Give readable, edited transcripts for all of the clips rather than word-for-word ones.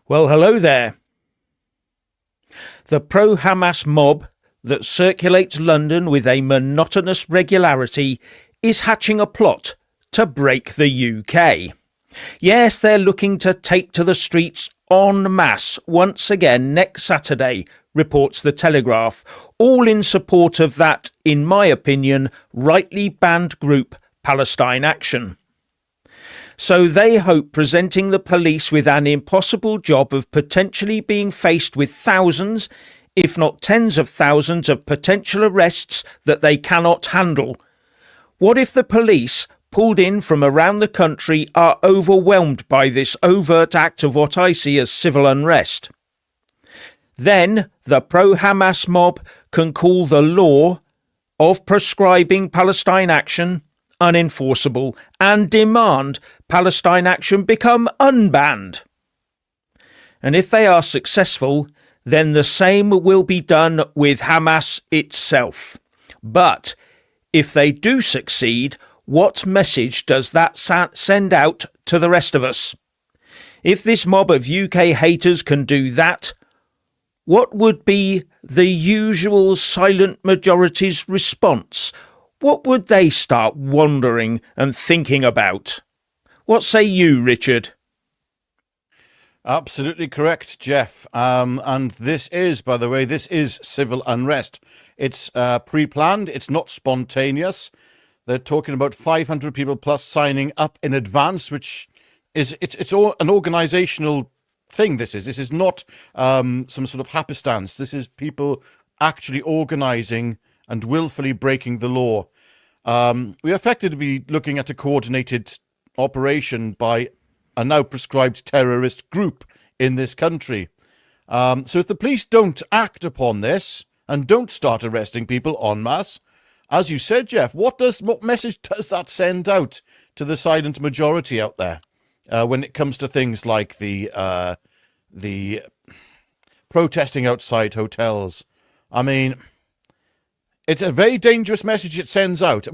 Well, hello there. The pro-Hamas mob that circulates London with a monotonous regularity is hatching a plot to break the UK. Yes, they're looking to take to the streets en masse once again next Saturday, reports The Telegraph, all in support of that, in my opinion, rightly banned group Palestine Action. So they hope presenting the police with an impossible job of potentially being faced with thousands, if not tens of thousands, of potential arrests that they cannot handle. What if the police, pulled in from around the country, are overwhelmed by this overt act of what I see as civil unrest? Then the pro-Hamas mob can call the law of prescribing Palestine Action unenforceable and demand Palestine Action become unbanned. And if they are successful, then the same will be done with Hamas itself. But if they do succeed, what message does that send out to the rest of us? If this mob of UK haters can do that, what would be the usual silent majority's response? What would they start wondering and thinking about? What say you, Richard? Absolutely correct, Jeff. And this is, by the way, this is civil unrest. It's pre-planned. It's not spontaneous. They're talking about 500 people plus signing up in advance, which is it's all an organizational thing. This is not some sort of happenstance. This is people actually organizing and willfully breaking the law. We're effectively looking at a coordinated operation by a now prescribed terrorist group in this country. So if the police don't act upon this and don't start arresting people en masse, as you said, Jeff, what message does that send out to the silent majority out there when it comes to things like the protesting outside hotels? I mean, it's a very dangerous message it sends out.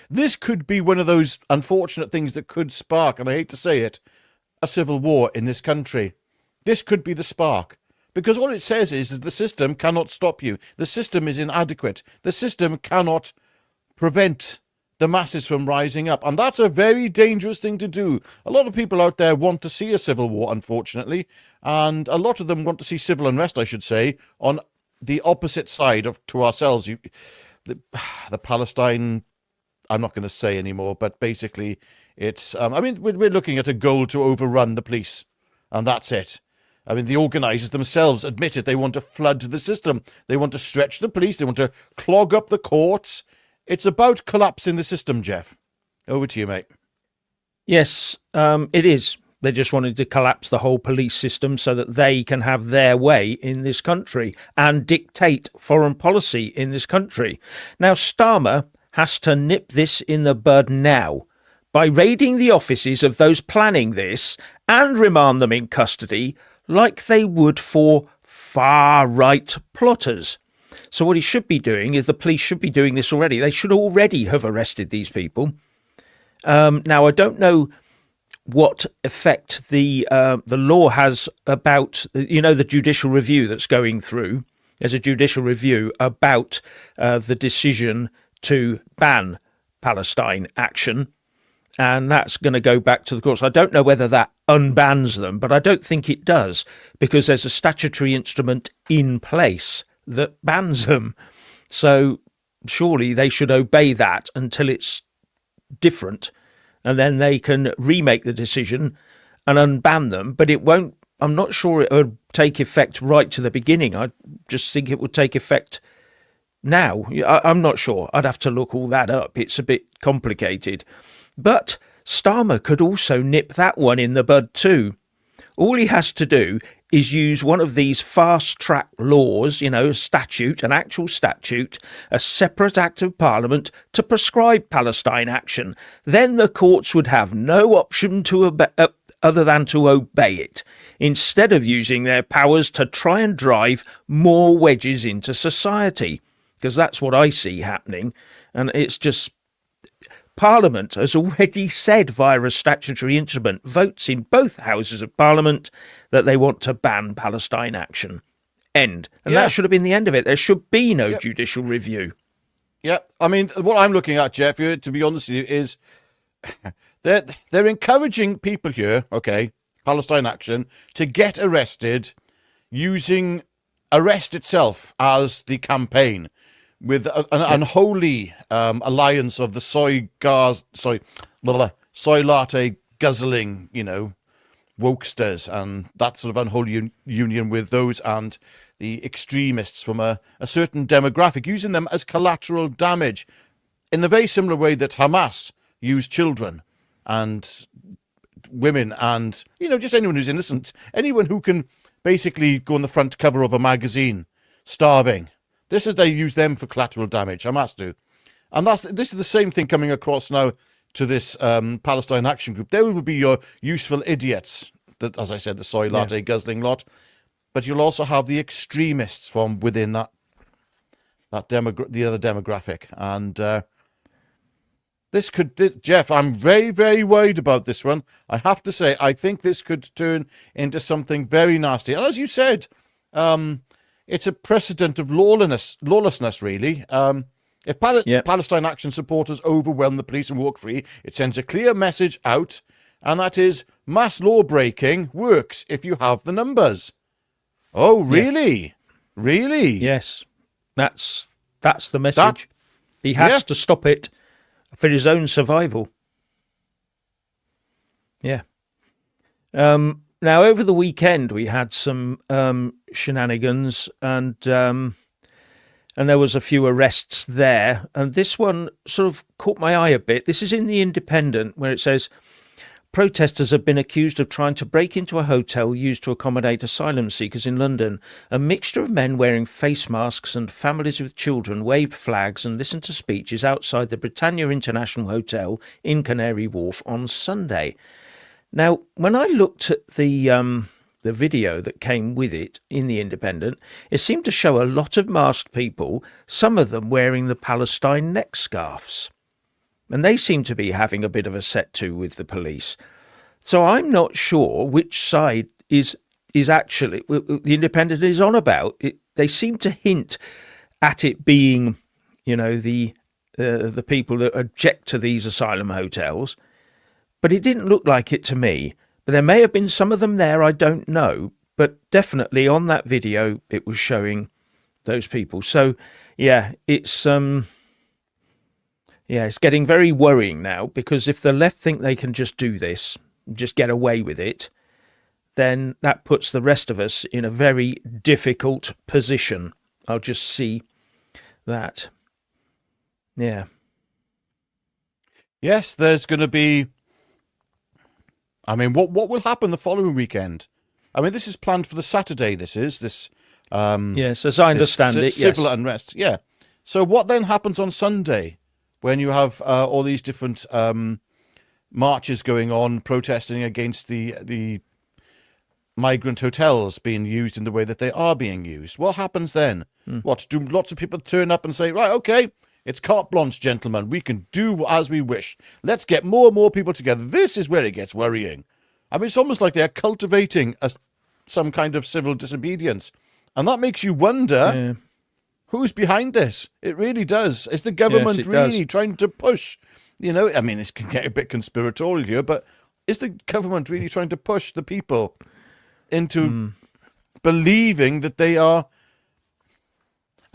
This could be one of those unfortunate things that could spark, and I hate to say it, a civil war in this country. This could be the spark. Because all it says is that the system cannot stop you. The system is inadequate. The system cannot prevent the masses from rising up. And that's a very dangerous thing to do. A lot of people out there want to see a civil war, unfortunately. And a lot of them want to see civil unrest, I should say, on the opposite side to ourselves. The Palestine, I'm not going to say anymore, but basically it's, we're looking at a goal to overrun the police, and that's it. I mean, the organisers themselves admitted they want to flood the system. They want to stretch the police. They want to clog up the courts. It's about collapsing the system, Jeff. Over to you, mate. Yes, it is. They just wanted to collapse the whole police system so that they can have their way in this country and dictate foreign policy in this country. Now, Starmer has to nip this in the bud now by raiding the offices of those planning this and remand them in custody like they would for far-right plotters. So what he should be doing is the police should be doing this already. They should already have arrested these people. Now, I don't know what effect the law has about, the judicial review that's going through. There's a judicial review about the decision to ban Palestine Action. And that's going to go back to the courts. I don't know whether that unbans them, but I don't think it does, because there's a statutory instrument in place that bans them. So surely they should obey that until it's different, and then they can remake the decision and unban them. But it won't, I'm not sure it would take effect right to the beginning. I just think it would take effect now. I'm not sure. I'd have to look all that up. It's a bit complicated. But Starmer could also nip that one in the bud too. All he has to do is use one of these fast-track laws, a statute, an actual statute, a separate act of parliament to prescribe Palestine Action. Then the courts would have no option other than to obey it, instead of using their powers to try and drive more wedges into society. Because that's what I see happening. And it's just Parliament has already said via a statutory instrument, votes in both houses of Parliament, that they want to ban Palestine action. End. And that should have been the end of it. There should be no judicial review. Yeah, I mean, what I'm looking at, Jeff, here, to be honest with you, is they're encouraging people here, okay, Palestine Action, to get arrested using arrest itself as the campaign, with an unholy alliance of the soy latte guzzling, wokesters, and that sort of unholy union with those and the extremists from a certain demographic, using them as collateral damage in the very similar way that Hamas used children and women and, just anyone who's innocent, anyone who can basically go on the front cover of a magazine starving. They use them for collateral damage. Hamas do. And this is the same thing coming across now to this Palestine Action Group. They will be your useful idiots, that, as I said, the soy latte guzzling lot. But you'll also have the extremists from within the other demographic. And Jeff, I'm very, very worried about this one. I have to say, I think this could turn into something very nasty. And as you said, it's a precedent of lawlessness, really. If Palestine Action supporters overwhelm the police and walk free, it sends a clear message out, and that is mass law breaking works if you have the numbers. Oh, really? Yeah. Really? Yes. That's the message. He has to stop it for his own survival. Yeah. Now, over the weekend, we had some shenanigans, and there was a few arrests there. And this one sort of caught my eye a bit. This is in The Independent, where it says, protesters have been accused of trying to break into a hotel used to accommodate asylum seekers in London. A mixture of men wearing face masks and families with children waved flags and listened to speeches outside the Britannia International Hotel in Canary Wharf on Sunday. Now, when I looked at the video that came with it in The Independent, it seemed to show a lot of masked people, some of them wearing the Palestine neck scarves. And they seem to be having a bit of a set-to with the police. So I'm not sure which side is actually The Independent is on about. They seem to hint at it being, the people that object to these asylum hotels. But it didn't look like it to me. But there may have been some of them there, I don't know. But definitely on that video, it was showing those people. So, it's getting very worrying now, because if the left think they can just do this, just get away with it, then that puts the rest of us in a very difficult position. I'll just see that. Yeah. Yes, there's going to be... what will happen the following weekend? This is planned for the Saturday, this. Yes, as I understand it, civil unrest, yeah. So what then happens on Sunday, when you have all these different marches going on, protesting against the migrant hotels being used in the way that they are being used? What happens then? What, do lots of people turn up and say, right, okay, it's carte blanche, gentlemen, we can do as we wish. Let's get more and more people together. This is where it gets worrying. It's almost like they're cultivating some kind of civil disobedience. And that makes you wonder... Who's behind this? It really does. Is the government really trying to push? It can get a bit conspiratorial here, but is the government really trying to push the people into believing that they are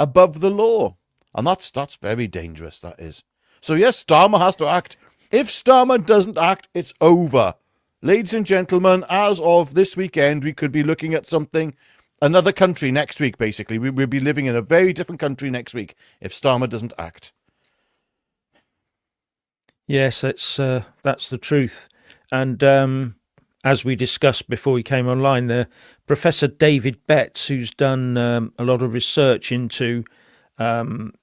above the law? And that's very dangerous, that is. So yes, Starmer has to act. If Starmer doesn't act, it's over. Ladies and gentlemen, as of this weekend, we could be looking at another country next week, basically. We'll be living in a very different country next week if Starmer doesn't act. Yes, that's the truth. And as we discussed before we came online, the Professor David Betts, who's done a lot of research into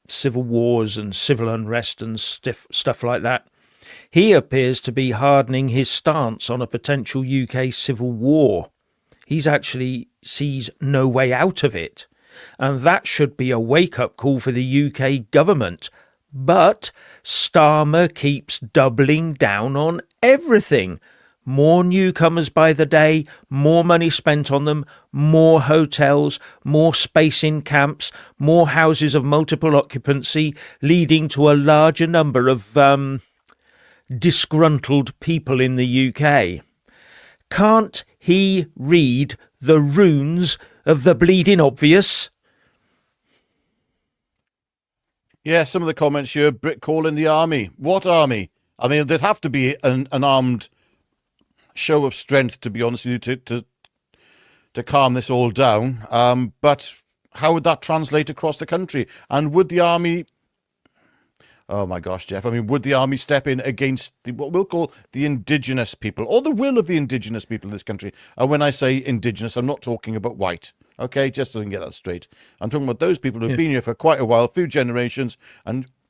civil wars and civil unrest and stuff like that, he appears to be hardening his stance on a potential UK civil war. He's actually sees no way out of it. And that should be a wake-up call for the UK government. But Starmer keeps doubling down on everything. More newcomers by the day, more money spent on them, more hotels, more space in camps, more houses of multiple occupancy, leading to a larger number of disgruntled people in the UK. Can't he read the runes of the bleeding obvious? Yeah, some of the comments here, Brit calling the army. What army? I mean, there'd have to be an armed show of strength, to be honest with you, to calm this all down. But how would that translate across the country? And would the army... Oh my gosh, Jeff. I mean, would the army step in against what we'll call the indigenous people, or the will of the indigenous people in this country? And when I say indigenous, I'm not talking about white. Okay, just so we can get that straight. I'm talking about those people who've been here for quite a while, a few generations,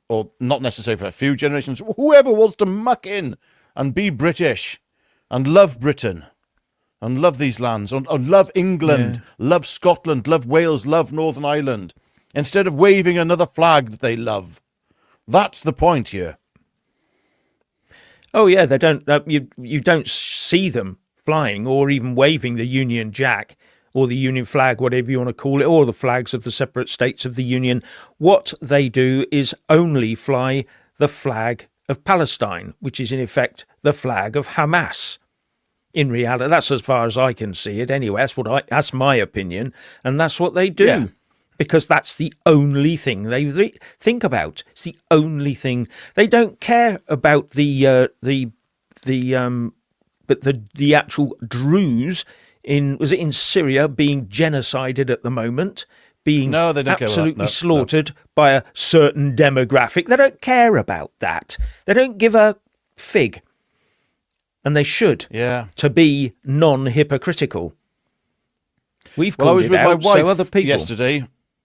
or not necessarily for a few generations, whoever wants to muck in and be British and love Britain and love these lands and love England, love Scotland, love Wales, love Northern Ireland, instead of waving another flag that they love. That's the point here. Oh yeah, they don't. You don't see them flying or even waving the Union Jack or the Union flag, whatever you want to call it, or the flags of the separate states of the Union. What they do is only fly the flag of Palestine, which is in effect the flag of Hamas. In reality, that's as far as I can see it. Anyway, that's my opinion, and that's what they do. Yeah. Because that's the only thing they think about. It's the only thing they don't care about. The actual Druze in Syria being genocided at the moment, being they don't absolutely slaughtered by a certain demographic. They don't care about that. They don't give a fig, and they should. Yeah. To be non-hypocritical. We've called I was it with out, my wife so other people. yesterday.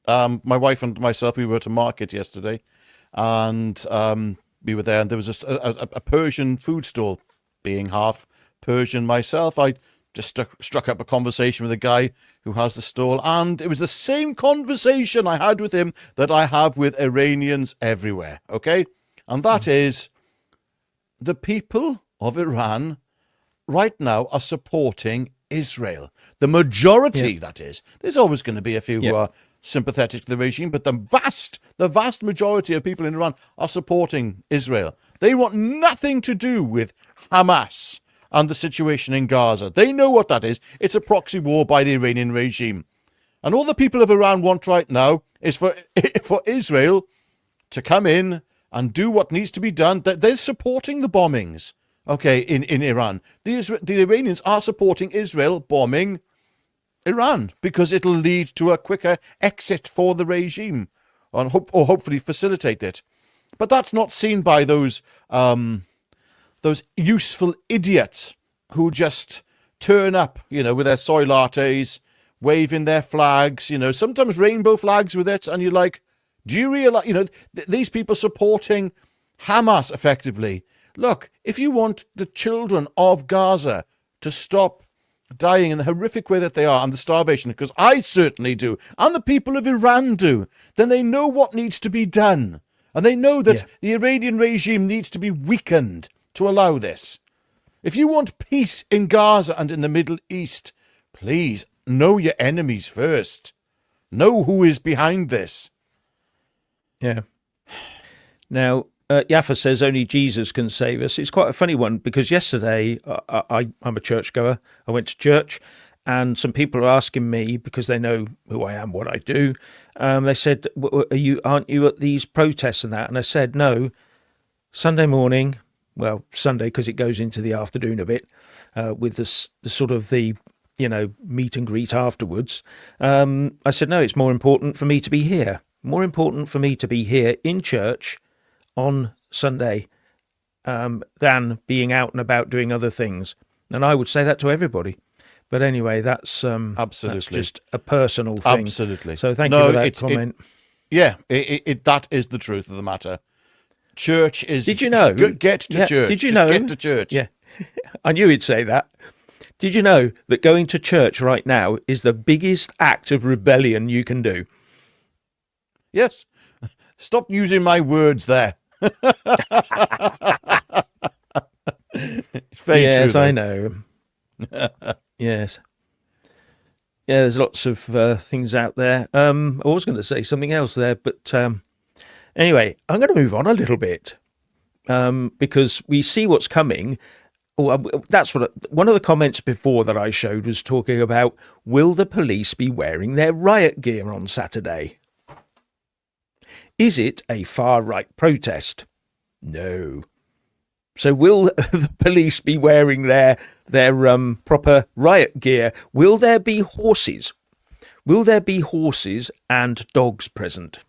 My wife and myself, we were at a market yesterday, and we were there, and there was a Persian food stall. Being half Persian myself, I just struck up a conversation with a guy who has the stall, and it was the same conversation I had with him that I have with Iranians everywhere, okay? And that is, the people of Iran right now are supporting Israel. The majority, that is. There's always going to be a few who are sympathetic to the regime, but the vast majority of people in Iran are supporting Israel. They want nothing to do with Hamas and the situation in Gaza. They know what that is. It's a proxy war by the Iranian regime. And all the people of Iran want right now is for Israel to come in and do what needs to be done. They're supporting the bombings, okay, in Iran. The Iranians are supporting Israel bombing Iran because it'll lead to a quicker exit for the regime or hopefully facilitate it. But that's not seen by those useful idiots who just turn up, with their soy lattes, waving their flags, sometimes rainbow flags with it. And you're like, do you realize, these people supporting Hamas effectively? Look, if you want the children of Gaza to stop dying in the horrific way that they are and the starvation, because I certainly do, and the people of Iran do, then they know what needs to be done. And they know that the Iranian regime needs to be weakened to allow this. If you want peace in Gaza and in the Middle East, please know your enemies first. Know who is behind this. Yeah. Now, Yaffa says only Jesus can save us. It's quite a funny one because yesterday I'm a churchgoer. I went to church and some people are asking me because they know who I am, what I do. They said, aren't you at these protests and that? And I said, no, Sunday morning, well, Sunday because it goes into the afternoon a bit with the sort of the, meet and greet afterwards. I said, no, it's more important for me to be here. More important for me to be here in church on Sunday than being out and about doing other things. And I would say that to everybody. But anyway, that's absolutely, that's just a personal thing. Absolutely. So thank you for that comment. That is the truth of the matter. Church is... Did you know? Get to church. Did you know? Get to church. Yeah, I knew he'd say that. Did you know that going to church right now is the biggest act of rebellion you can do? Yes. Stop using my words there. It's very yes, true, I know. Yes. Yeah, there's lots of things out there. I was going to say something else there, but anyway, I'm going to move on a little bit because we see what's coming. That's what one of the comments before that I showed was talking about, will the police be wearing their riot gear on Saturday? Is it a far-right protest? No. So will the police be wearing their proper riot gear? Will there be horses? Will there be horses and dogs present?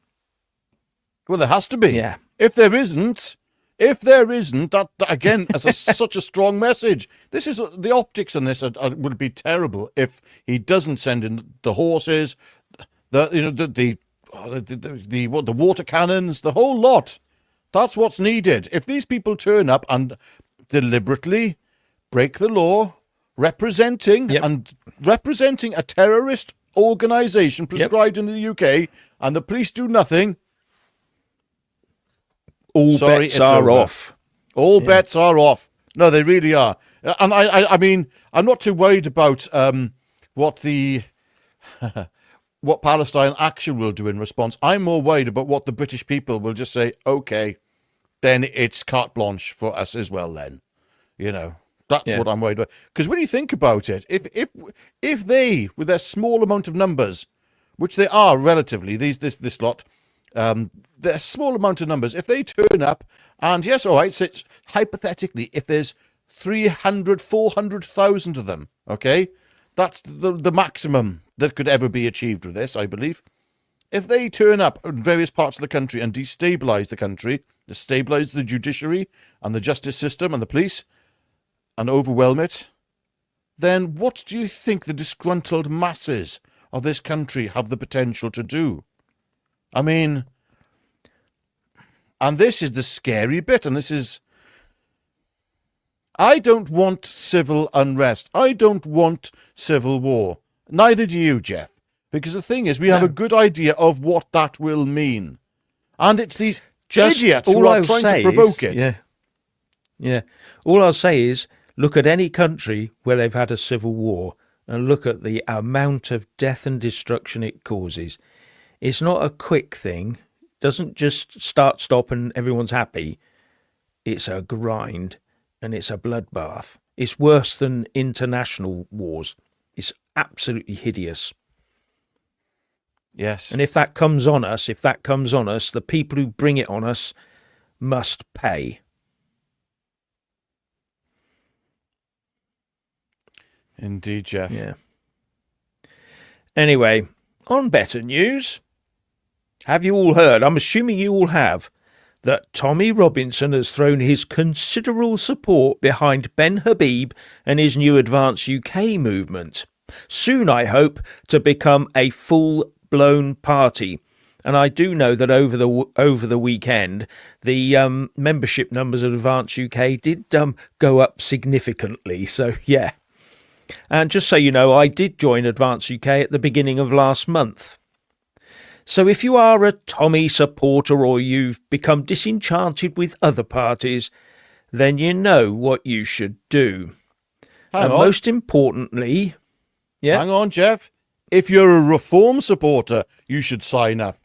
Well, there has to be. Yeah. If there isn't, that again, as such a strong message. This is the optics on this would be terrible if he doesn't send in the horses, the water cannons, the whole lot. That's what's needed. If these people turn up and deliberately break the law, representing a terrorist organisation prescribed in the UK, and the police do nothing, all bets are off. All bets are off. No, they really are. And I mean, I'm not too worried about what Palestine actually will do in response. I'm more worried about what the British people will just say, okay, then it's carte blanche for us as well then. That's what I'm worried about. Because when you think about it, if they, with their small amount of numbers, which they are relatively, this lot, their small amount of numbers, if they turn up, and yes, all right, so it's hypothetically, if there's 300, 400,000 of them, okay, that's the maximum that could ever be achieved with this, I believe. If they turn up in various parts of the country and destabilise the country, destabilise the judiciary and the justice system and the police, and overwhelm it, then what do you think the disgruntled masses of this country have the potential to do? I mean, and this is the scary bit, and this is... I don't want civil unrest. I don't want civil war. Neither do you, Jeff. Because the thing is, we have a good idea of what that will mean. And it's these idiots who are trying to provoke it. Yeah. All I'll say is, look at any country where they've had a civil war and look at the amount of death and destruction it causes. It's not a quick thing. It doesn't just start, stop, and everyone's happy. It's a grind, and it's a bloodbath. It's worse than international wars. It's absolutely hideous. Yes. And if that comes on us, the people who bring it on us must pay. Indeed, Jeff. Yeah. Anyway, on better news, have you all heard, I'm assuming you all have, that Tommy Robinson has thrown his considerable support behind Ben Habib and his new Advance UK movement. Soon, I hope, to become a full-blown party. And I do know that over the weekend, the membership numbers of Advance UK did go up significantly. So, yeah. And just so you know, I did join Advance UK at the beginning of last month. So if you are a Tommy supporter or you've become disenchanted with other parties, then you know what you should do. Hang on. Most importantly... Yeah. Hang on, Jeff. If you're a Reform supporter, you should sign up.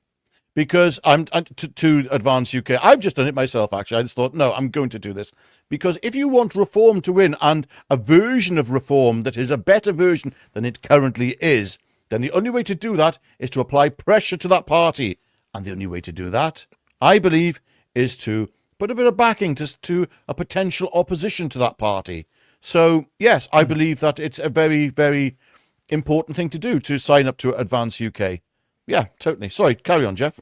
Because I'm to Advance UK. I've just done it myself, actually. I just thought, no, I'm going to do this. Because if you want Reform to win, and a version of Reform that is a better version than it currently is, then the only way to do that is to apply pressure to that party. And the only way to do that, I believe, is to put a bit of backing to a potential opposition to that party. So, yes, I believe that it's a very, very important thing to do, to sign up to Advance UK. Yeah, totally. Sorry, carry on, Jeff.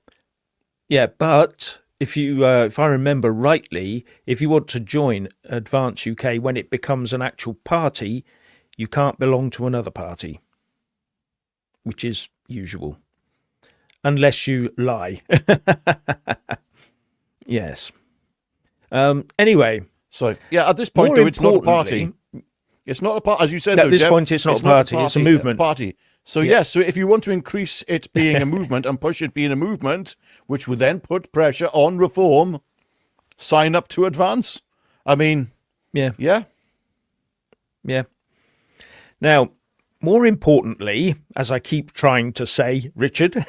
Yeah, but if I remember rightly, if you want to join Advance UK when it becomes an actual party, you can't belong to another party, which is usual, unless you lie. Yes. Anyway. So, yeah, at this point, though, it's not a party. It's not a party, as you said, at though, this Jeff, point, it's not a party. It's a movement. Party. So yes, so if you want to increase it being a movement and push it being a movement, which would then put pressure on reform, sign up to advance. I mean, Yeah. yeah. Now, more importantly, as I keep trying to say, Richard,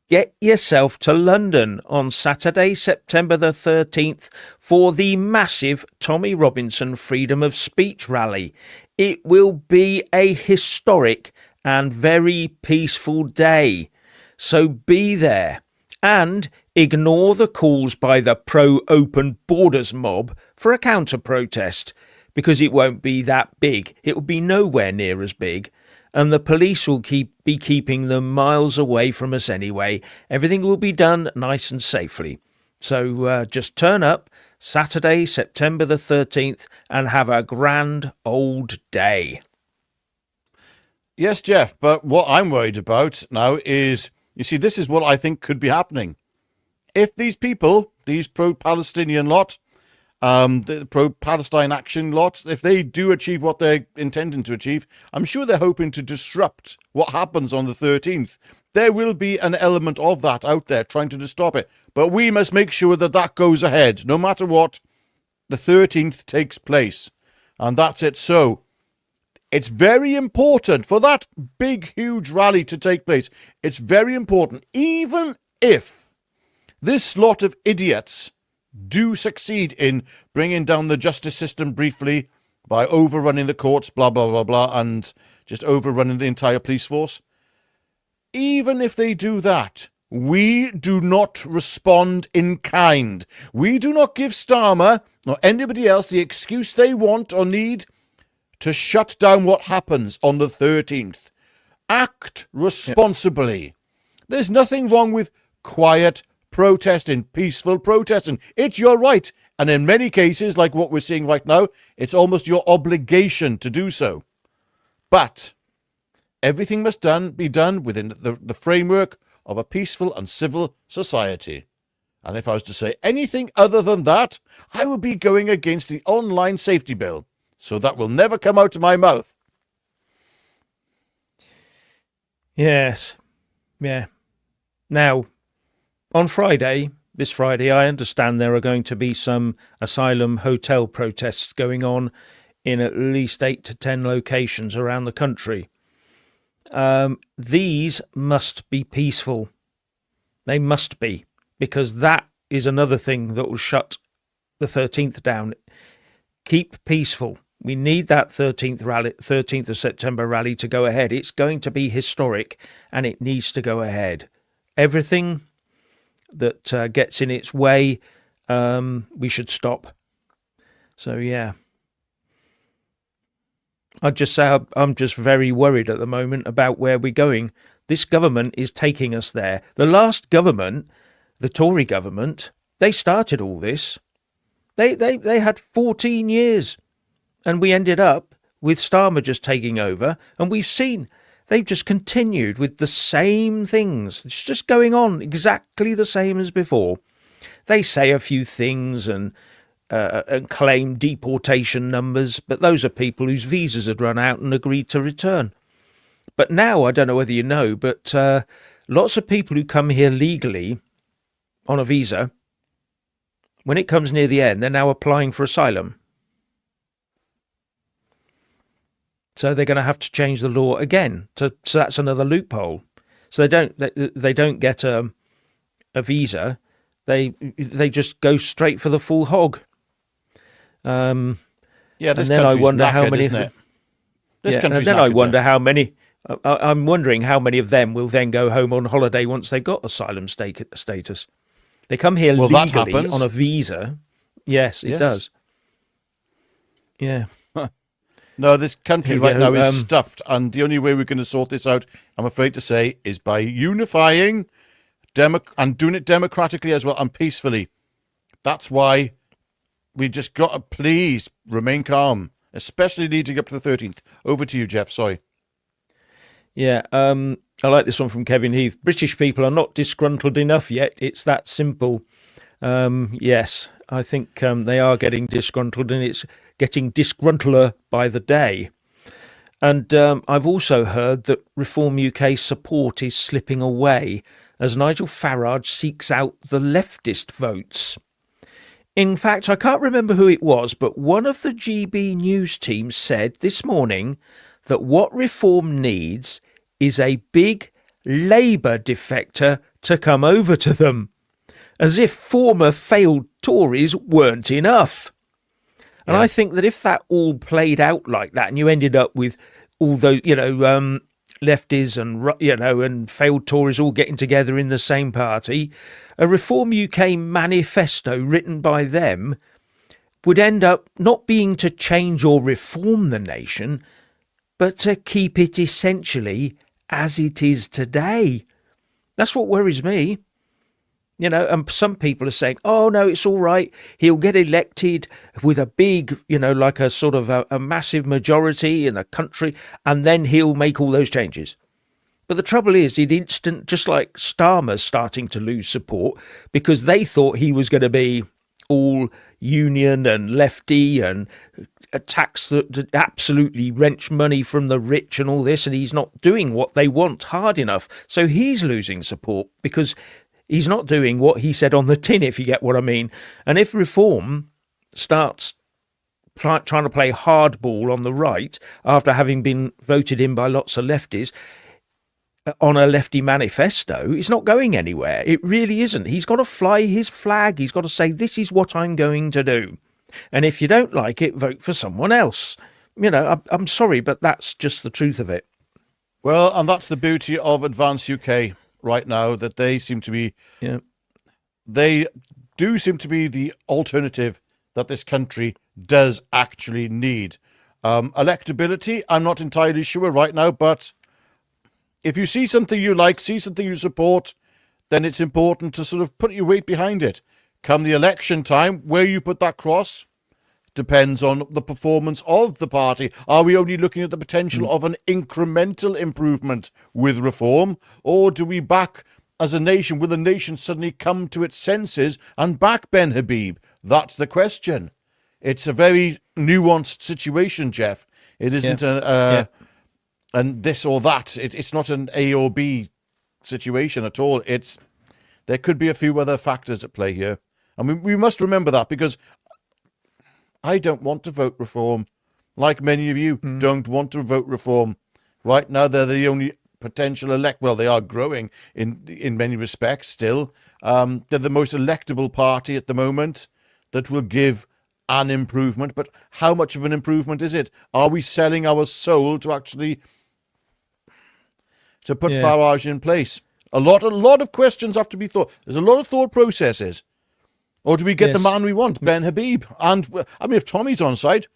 get yourself to London on Saturday, September the 13th for the massive Tommy Robinson Freedom of Speech rally. It will be a historic and very peaceful day. So be there and ignore the calls by the pro-open borders mob for a counter-protest, because it won't be that big. It will be nowhere near as big. And the police will be keeping them miles away from us anyway. Everything will be done nice and safely. So just turn up Saturday, September the 13th, and have a grand old day. Yes, Jeff, but what I'm worried about now is, you see, this is what I think could be happening. If these people, these pro-Palestinian lot, the pro-Palestine action lot, if they do achieve what they're intending to achieve, I'm sure they're hoping to disrupt what happens on the 13th. There will be an element of that out there trying to stop it. But we must make sure that that goes ahead. No matter what, the 13th takes place. And that's it. So it's very important for that big, huge rally to take place. It's very important, even if this lot of idiots do succeed in bringing down the justice system briefly by overrunning the courts, blah, blah, blah, blah, and just overrunning the entire police force. Even if they do that, we do not respond in kind. We do not give Starmer or anybody else the excuse they want or need to shut down what happens on the 13th. Act responsibly. There's nothing wrong with quiet protesting, peaceful protesting. It's your right. And in many cases, like what we're seeing right now, it's almost your obligation to do so. But everything must be done within the framework of a peaceful and civil society. And if I was to say anything other than that, I would be going against the online safety bill. So that will never come out of my mouth. Yes. Yeah. Now, on this Friday, I understand there are going to be some asylum hotel protests going on in at least 8 to 10 locations around the country. These must be peaceful. They must be, because that is another thing that will shut the 13th down. Keep peaceful. We need that 13th of September rally to go ahead. It's going to be historic, and it needs to go ahead. Everything that gets in its way, we should stop. So, yeah. I'd just say I'm just very worried at the moment about where we're going. This government is taking us there. The last government, the Tory government, they started all this. They had 14 years, and we ended up with Starmer just taking over, and we've seen they've just continued with the same things. It's just going on exactly the same as before. They say a few things and claim deportation numbers, but those are people whose visas had run out and agreed to return. But now, I don't know whether you know, but lots of people who come here legally on a visa, when it comes near the end, they're now applying for asylum. So they're going to have to change the law again. So that's another loophole. So they don't get a visa. They just go straight for the full hog. Yeah, this and then I wonder knackered, how many. Isn't it? This yeah, country's and then knackered, I wonder Jeff. how many. I'm wondering how many of them will then go home on holiday once they've got asylum status. They come here legally on a visa. Yes, it does. Yeah. No, this country right now is stuffed, and the only way we're going to sort this out, I'm afraid to say, is by unifying and doing it democratically as well and peacefully. That's why we just got to please remain calm, especially leading up to the 13th. Over to you, Jeff. Sorry. Yeah, I like this one from Kevin Heath. British people are not disgruntled enough yet. It's that simple. Yes, I think they are getting disgruntled, and it's getting disgruntler by the day. And I've also heard that Reform UK support is slipping away as Nigel Farage seeks out the leftist votes. In fact, I can't remember who it was, but one of the GB News team said this morning that what Reform needs is a big Labour defector to come over to them, as if former failed Tories weren't enough. And I think that if that all played out like that and you ended up with all those, lefties and failed Tories all getting together in the same party, a Reform UK manifesto written by them would end up not being to change or reform the nation, but to keep it essentially as it is today. That's what worries me. And some people are saying, oh, no, it's all right. He'll get elected with a big, like a sort of a massive majority in the country, and then he'll make all those changes. But the trouble is, just like Starmer's starting to lose support because they thought he was going to be all union and lefty and a tax that absolutely wrench money from the rich and all this, and he's not doing what they want hard enough. So he's losing support because he's not doing what he said on the tin, if you get what I mean. And if Reform starts trying to play hardball on the right after having been voted in by lots of lefties on a lefty manifesto, it's not going anywhere. It really isn't. He's got to fly his flag. He's got to say, this is what I'm going to do. And if you don't like it, vote for someone else. I'm sorry, but that's just the truth of it. Well, and that's the beauty of Advance UK right now, that they seem to be, they do seem to be the alternative that this country does actually need. Electability, I'm not entirely sure right now, but if you see something you like, see something you support, then it's important to sort of put your weight behind it. Come the election time, where you put that cross depends on the performance of the party. Are we only looking at the potential of an incremental improvement with Reform, or do we back as a nation? Will the nation suddenly come to its senses and back Ben Habib? That's the question. It's a very nuanced situation, Jeff. It isn't and this or that. It's not an A or B situation at all. There could be a few other factors at play here. I mean, we must remember that, because I don't want to vote Reform. Like many of you don't want to vote Reform. Right now, they're the only potential well, they are growing in many respects still. They're the most electable party at the moment that will give an improvement. But how much of an improvement is it? Are we selling our soul to actually to put Farage in place? A lot of questions have to be thought. There's a lot of thought processes. Or do we get the man we want, Ben Habib? And, I mean, if Tommy's on side,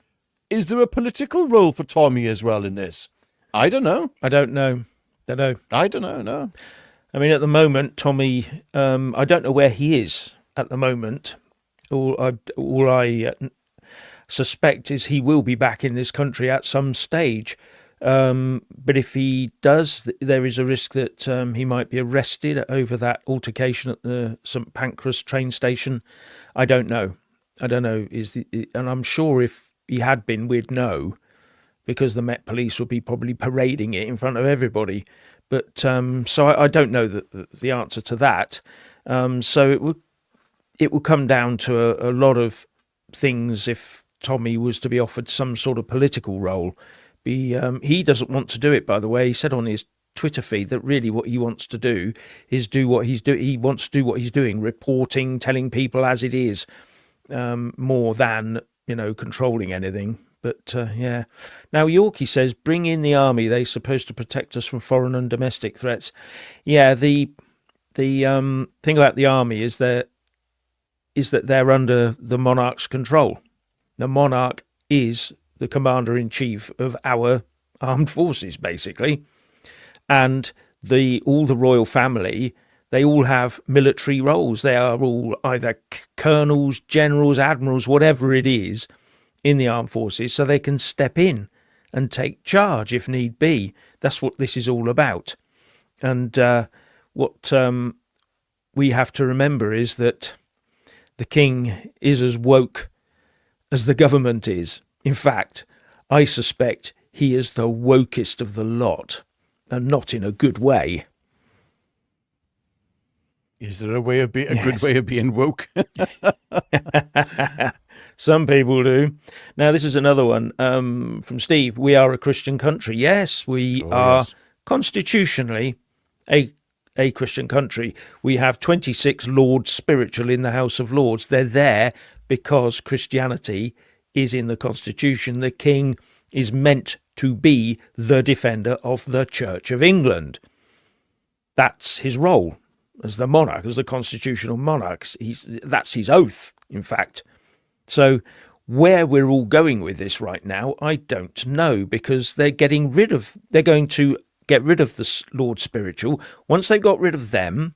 is there a political role for Tommy as well in this? I don't know. I don't know, no. I mean, at the moment, Tommy, I don't know where he is at the moment. All I suspect is he will be back in this country at some stage. But if he does, there is a risk that he might be arrested over that altercation at the St Pancras train station. I don't know. And I'm sure if he had been, we'd know, because the Met Police would be probably parading it in front of everybody. But so I don't know the answer to that. So it would come down to a lot of things if Tommy was to be offered some sort of political role. He doesn't want to do it, by the way. He said on his Twitter feed that really what he wants to do is do what he's doing. He wants to do what he's doing, reporting, telling people as it is, more than, controlling anything. But, Now, Yorkie says, bring in the army. They're supposed to protect us from foreign and domestic threats. Yeah, the thing about the army is that they're under the monarch's control. The monarch is the commander-in-chief of our armed forces, basically. And all the royal family, they all have military roles. They are all either colonels, generals, admirals, whatever it is in the armed forces, so they can step in and take charge if need be. That's what this is all about. And what we have to remember is that the king is as woke as the government is. In fact, I suspect he is the wokest of the lot, and not in a good way. Is there a way of a good way of being woke? Some people do. Now, this is another one from Steve. We are a Christian country. Yes, we are constitutionally a Christian country. We have 26 Lords Spiritual in the House of Lords. They're there because Christianity is in the Constitution. The King is meant to be the defender of the Church of England. That's his role as the monarch, as the constitutional monarch. That's his oath, in fact. So where we're all going with this right now, I don't know, because they're going to get rid of the Lord Spiritual. Once they've got rid of them,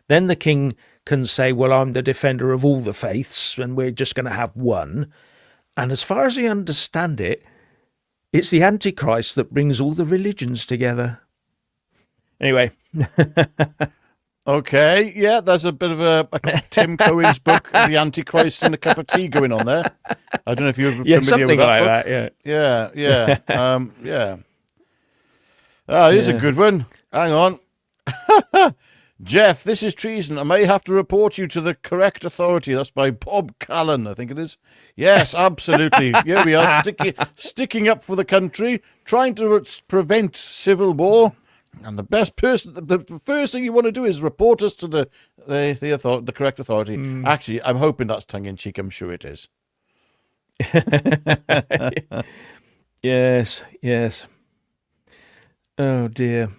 then the king can say, well, I'm the defender of all the faiths and we're just going to have one. And as far as I understand it, it's the Antichrist that brings all the religions together. Anyway. Okay, yeah, there's a bit of a Tim Cohen's book, The Antichrist and a Cup of Tea going on there. I don't know if you're familiar with that book. Yeah. Yeah. Here's a good one. Hang on. Jeff, this is treason. I may have to report you to the correct authority. That's by Bob Callan, I think it is. Yes, absolutely. Here we are, sticking up for the country, trying to prevent civil war. And the first thing you want to do is report us to the correct authority. Actually, I'm hoping that's tongue-in-cheek. I'm sure it is. Yes. Oh, dear.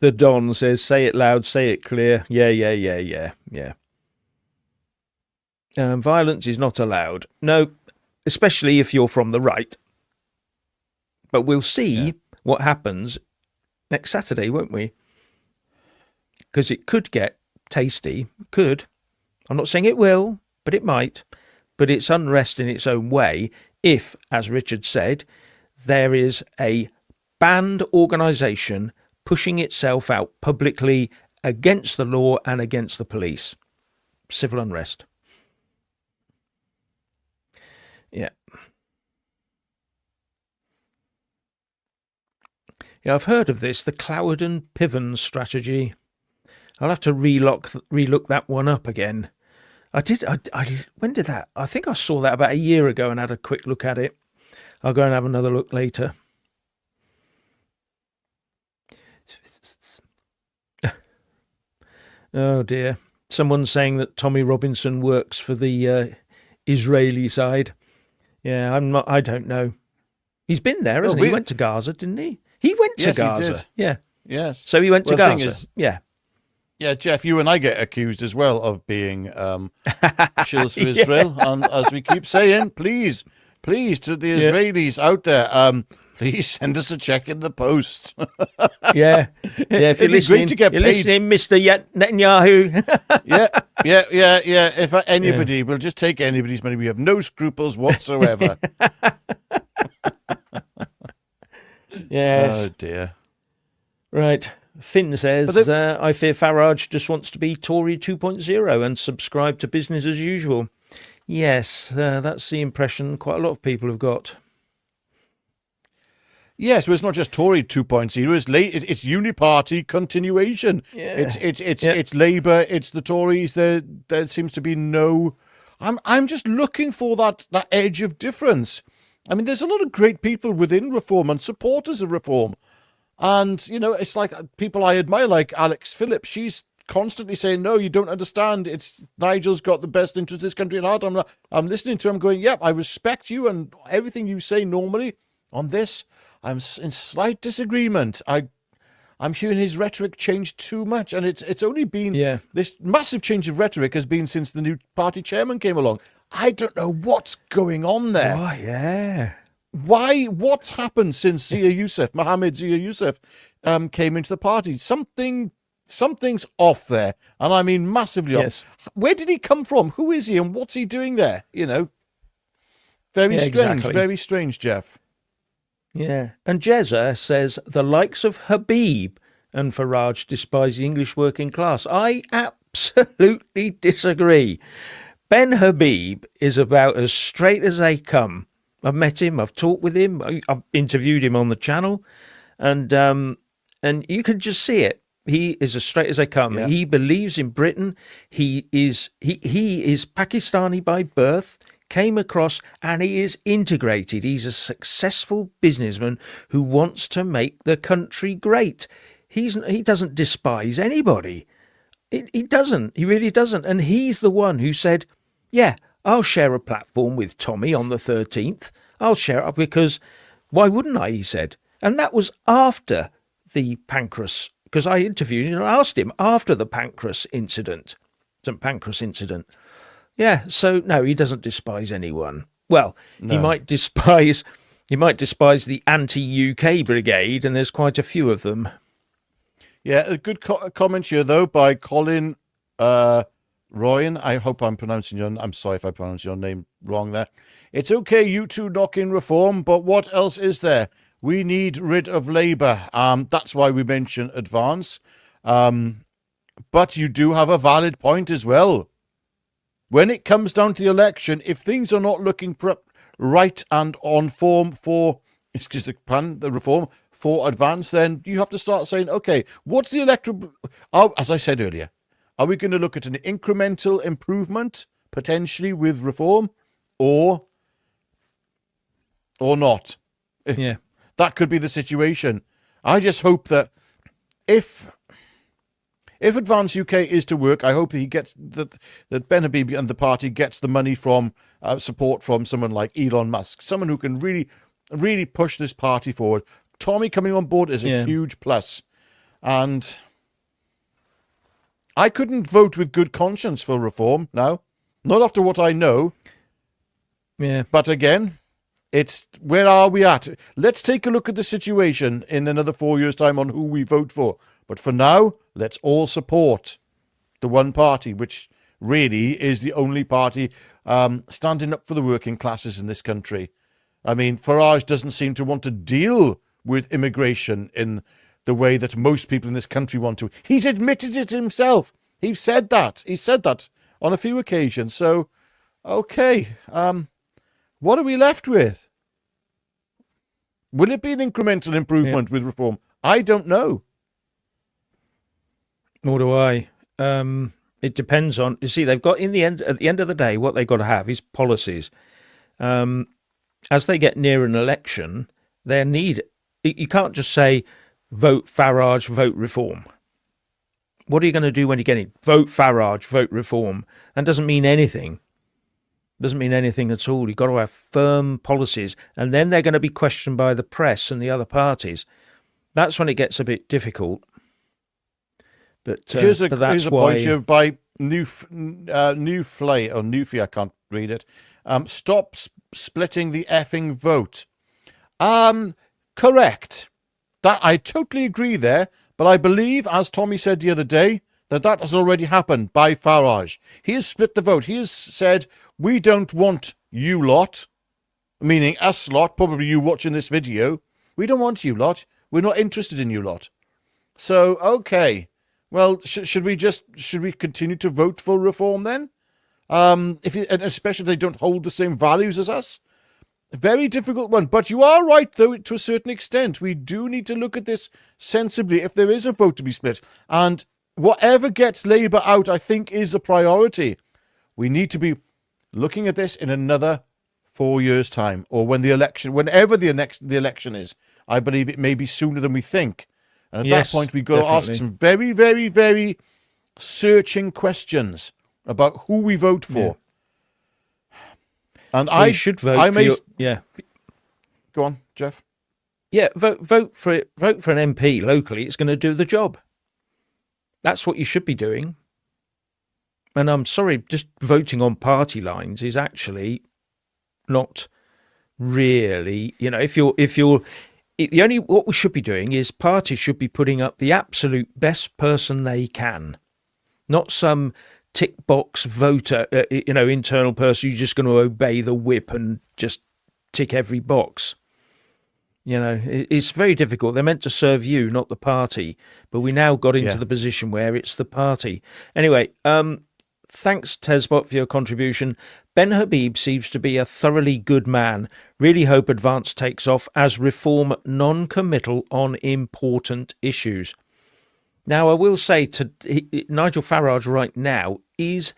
The Don says, say it loud, say it clear. Yeah. Violence is not allowed. No, especially if you're from the right. But we'll see what happens next Saturday, won't we? Because it could get tasty. Could. I'm not saying it will, but it might. But it's unrest in its own way if, as Richard said, there is a banned organisation pushing itself out publicly against the law and against the police. Civil unrest. Yeah. Yeah, I've heard of this, the Cloward-Piven strategy. I'll have to relook that one up again. When did that? I think I saw that about a year ago and had a quick look at it. I'll go and have another look later. Oh dear. Someone's saying that Tommy Robinson works for the Israeli side. Yeah, I don't know. He's been there, hasn't he? He went to Gaza, didn't he? He went to Gaza. He did. Yeah. Yes. So he went to Gaza. Yeah, Jeff, you and I get accused as well of being shills for Israel. And as we keep saying, please, to the Israelis out there, please send us a check in the post. Yeah. If you're listening, listening, Mr. Netanyahu. Yeah. If anybody, we'll just take anybody's money. We have no scruples whatsoever. Yes. Oh, dear. Right. Finn says, I fear Farage just wants to be Tory 2.0 and subscribe to business as usual. Yes, that's the impression quite a lot of people have got. Yes, well, it's not just Tory 2.0. It's uniparty continuation. Yeah. It's Labour. It's the Tories. There seems to be no. I'm just looking for that edge of difference. I mean, there's a lot of great people within Reform and supporters of Reform. And, it's like people I admire, like Alex Phillips. She's constantly saying, no, you don't understand. It's Nigel's got the best interest of this country at heart. I'm listening to him going, yep, I respect you and everything you say normally. On this, I'm in slight disagreement. I'm hearing his rhetoric change too much. And it's only been this massive change of rhetoric has been since the new party chairman came along. I don't know what's going on there. Oh, yeah. What's happened since Mohammed Zia Youssef came into the party? Something's off there. And I mean massively off. Where did he come from? Who is he and what's he doing there? Very strange, exactly. Very strange, Jeff. Yeah. And Jezza says the likes of Habib and Farage despise the English working class. I absolutely disagree. Ben Habib is about as straight as they come. I've met him. I've talked with him. I've interviewed him on the channel, and you can just see it. He is as straight as they come. Yeah. He believes in Britain. He is Pakistani by birth, came across, and he is integrated. He's a successful businessman who wants to make the country great. He doesn't despise anybody. He doesn't. He really doesn't. And he's the one who said, yeah, I'll share a platform with Tommy on the 13th. I'll share it because why wouldn't I, he said. And that was after the Pancras, because I interviewed him and asked him after the St. Pancras incident. Yeah, so no, he doesn't despise anyone. Well, No. he might despise the anti-UK brigade, and there's quite a few of them. Yeah, a good comment here, though, by Colin Royan. I hope I'm pronouncing I'm sorry if I pronounced your name wrong there. It's okay, you two knock in reform, but what else is there? We need rid of Labour. That's why we mention advance. But you do have a valid point as well. When it comes down to the election, if things are not looking right and on form for, excuse the pun, the reform, for advance, then you have to start saying, okay, what's the electoral... as I said earlier, are we going to look at an incremental improvement, potentially, with reform, or not? Yeah. That could be the situation. I just hope that if Advance UK is to work, I hope that he gets that Ben Habib and the party gets the money from support from someone like Elon Musk, someone who can really, really push this party forward. Tommy coming on board is a huge plus, and I couldn't vote with good conscience for reform now, not after what I know. Yeah. But again, it's where are we at? Let's take a look at the situation in another 4 years' time on who we vote for. But for now, let's all support the one party, which really is the only party standing up for the working classes in this country. I mean, Farage doesn't seem to want to deal with immigration in the way that most people in this country want to. He's admitted it himself. He's said that. He said that on a few occasions. So, okay, what are we left with? Will it be an incremental improvement with reform? I don't know. Nor do I. It depends on. You see, they've got at the end of the day, what they've got to have is policies. As they get near an election, they need. You can't just say, vote Farage, vote reform. What are you going to do when you get in? Vote Farage, vote reform. That doesn't mean anything. Doesn't mean anything at all. You've got to have firm policies, and then they're going to be questioned by the press and the other parties. That's when it gets a bit difficult. But here's a why... point here by Newfly or Newfy, I can't read it. Stop splitting the effing vote. Correct. That I totally agree there, but I believe, as Tommy said the other day, that has already happened by Farage. He has split the vote. He has said, we don't want you lot, meaning us lot, probably you watching this video. We don't want you lot. We're not interested in you lot. So, okay. Well, should we continue to vote for reform then? And especially if they don't hold the same values as us? A very difficult one. But you are right, though, to a certain extent. We do need to look at this sensibly if there is a vote to be split. And whatever gets Labour out, I think, is a priority. We need to be looking at this in another 4 years' time, or whenever the election is. I believe it may be sooner than we think. And at that point, we've got to ask some very, very, very searching questions about who we vote for. Yeah. And I should vote Go on, Jeff. Yeah, vote for it. Vote for an MP locally. It's going to do the job. That's what you should be doing. And I'm sorry, just voting on party lines is actually not really. What we should be doing is parties should be putting up the absolute best person they can, not some tick box voter, internal person who's just going to obey the whip and just tick every box. It's very difficult. They're meant to serve you, not the party. But we now got into the position where it's the party. Anyway, Thanks, Tesbot, for your contribution. Ben Habib seems to be a thoroughly good man. Really hope Advance takes off as reform non-committal on important issues. Now, I will say Nigel Farage right now is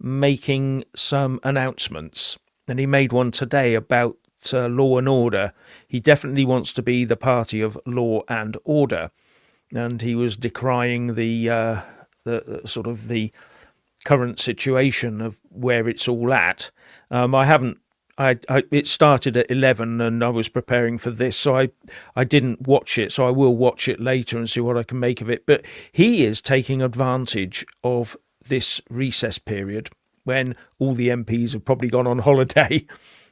making some announcements, and he made one today about law and order. He definitely wants to be the party of law and order, and he was decrying the sort of the current situation of where it's all at. It started at 11 and I was preparing for this, so I didn't watch it, so I will watch it later and see what I can make of it. But he is taking advantage of this recess period when all the MPs have probably gone on holiday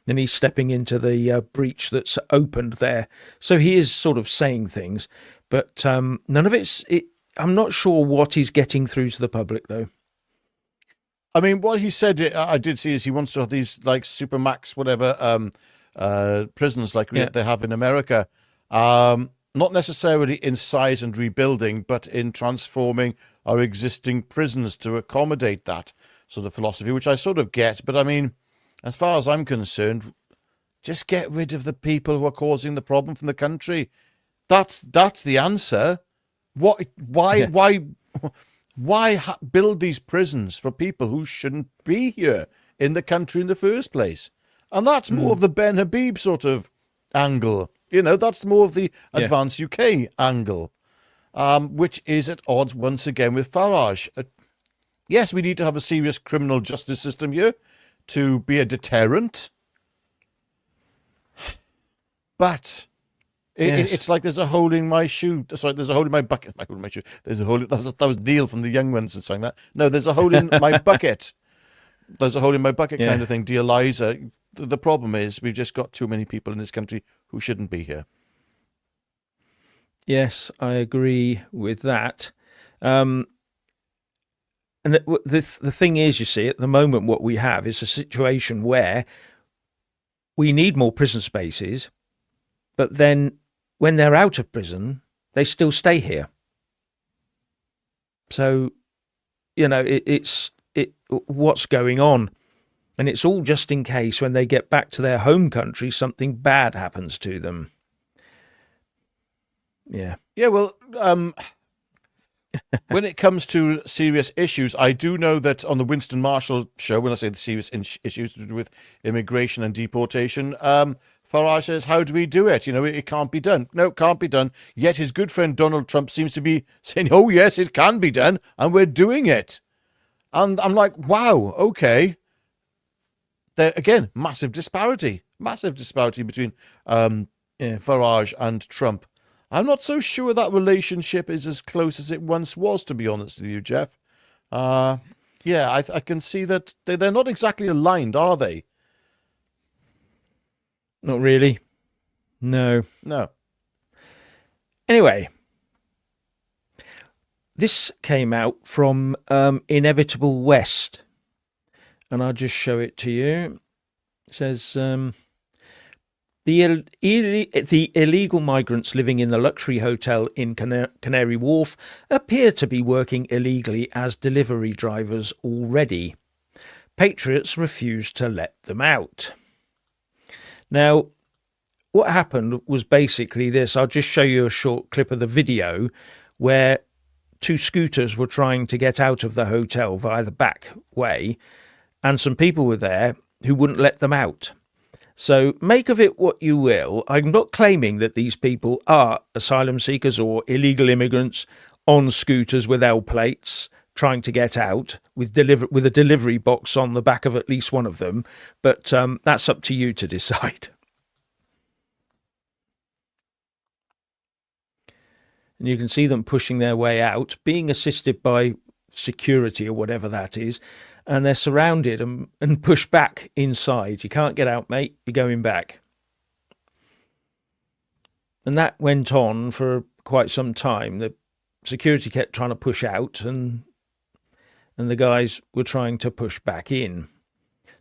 and he's stepping into the breach that's opened there. So he is sort of saying things, but none of I'm not sure what he's getting through to the public, though. I mean, what he said, I did see, is he wants to have these like supermax, whatever, prisons like they have in America. Not necessarily in size and rebuilding, but in transforming our existing prisons to accommodate that sort of philosophy, which I sort of get. But I mean, as far as I'm concerned, just get rid of the people who are causing the problem from the country. That's the answer. Why build these prisons for people who shouldn't be here in the country in the first place? And that's more of the Ben Habib sort of angle. You know, that's more of the Advance UK angle, which is at odds once again with Farage. Yes, we need to have a serious criminal justice system here to be a deterrent. But it's like there's a hole in my shoe. Sorry, there's a hole in my bucket. My shoe. There's a hole. That was Neil from the Young Ones that sang that. No, there's a hole in my bucket. There's a hole in my bucket kind of thing. Dear Liza, the problem is we've just got too many people in this country who shouldn't be here. Yes, I agree with that. And the thing is, you see, at the moment, what we have is a situation where we need more prison spaces, but then when they're out of prison, they still stay here. So, you know, it's what's going on. And it's all just in case when they get back to their home country, something bad happens to them. Yeah. Yeah, well, when it comes to serious issues, I do know that on the Winston Marshall show, when I say the serious issues to do with immigration and deportation, Farage says, how do we do it? You know, it can't be done. No, it can't be done. Yet his good friend Donald Trump seems to be saying, oh, yes, it can be done, and we're doing it. And I'm like, wow, okay. There, again, massive disparity between Farage and Trump. I'm not so sure that relationship is as close as it once was, to be honest with you, Jeff. I can see that they're not exactly aligned, are they? Not really. No. Anyway, this came out from Inevitable West, and I'll just show it to you. It says, the illegal migrants living in the luxury hotel in Canary Wharf appear to be working illegally as delivery drivers already. Patriots refuse to let them out. Now, what happened was basically this. I'll just show you a short clip of the video where two scooters were trying to get out of the hotel via the back way, and some people were there who wouldn't let them out. So make of it what you will. I'm not claiming that these people are asylum seekers or illegal immigrants on scooters with L plates trying to get out with a delivery box on the back of at least one of them. But that's up to you to decide. And you can see them pushing their way out, being assisted by security or whatever that is. And they're surrounded and pushed back inside. You can't get out, mate. You're going back. And that went on for quite some time. The security kept trying to push out, and the guys were trying to push back in.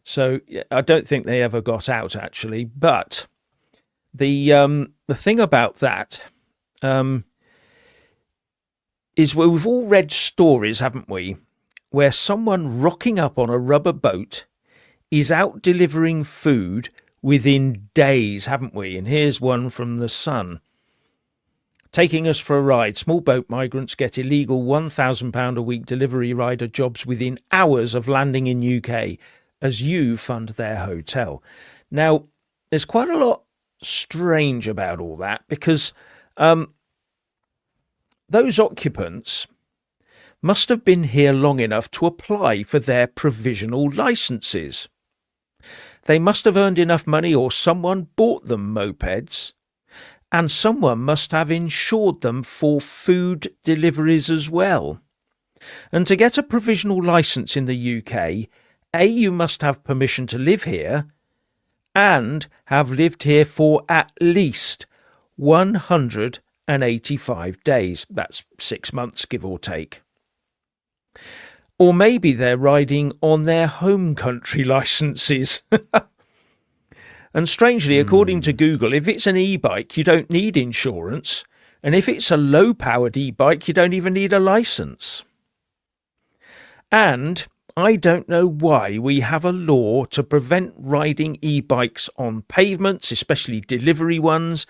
So I don't think they ever got out, actually. But the thing about that is we've all read stories, haven't we, where someone rocking up on a rubber boat is out delivering food within days, haven't we? And here's one from The Sun. Taking us for a ride. Small boat migrants get illegal £1,000 a week delivery rider jobs within hours of landing in UK as you fund their hotel. Now, there's quite a lot strange about all that, because those occupants must have been here long enough to apply for their provisional licences. They must have earned enough money, or someone bought them mopeds, and someone must have insured them for food deliveries as well. And to get a provisional licence in the UK, A, you must have permission to live here and have lived here for at least 185 days. That's 6 months, give or take. Or maybe they're riding on their home country licences. And strangely, according to Google, if it's an e-bike, you don't need insurance. And if it's a low-powered e-bike, you don't even need a licence. And I don't know why we have a law to prevent riding e-bikes on pavements, especially delivery ones,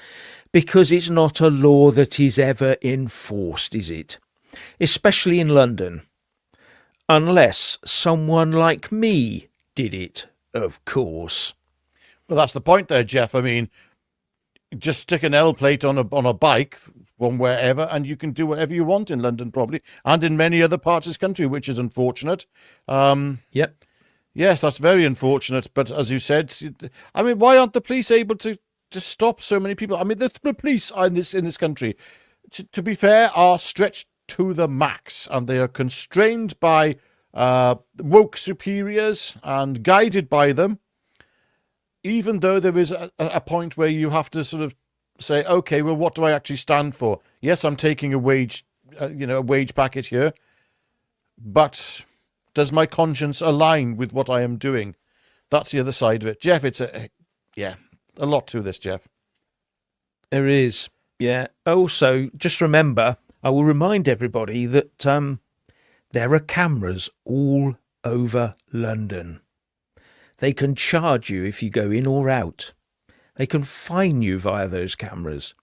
because it's not a law that is ever enforced, is it? Especially in London. Unless someone like me did it, of course. Well, that's the point there, Jeff. I mean, just stick an L plate on a bike from wherever, and you can do whatever you want in London, probably, and in many other parts of this country, which is unfortunate. Yep. Yes, that's very unfortunate. But as you said, I mean, why aren't the police able to stop so many people? I mean, the police in this country, to be fair, are stretched to the max, and they are constrained by woke superiors and guided by them. Even though there is a point where you have to sort of say, okay, well, what do I actually stand for? Yes, I'm taking a wage packet here, but does my conscience align with what I am doing? That's the other side of it. Jeff, it's a lot to this, Jeff. There is, yeah. Also, just remember, I will remind everybody that there are cameras all over London. They can charge you if you go in or out. They can fine you via those cameras.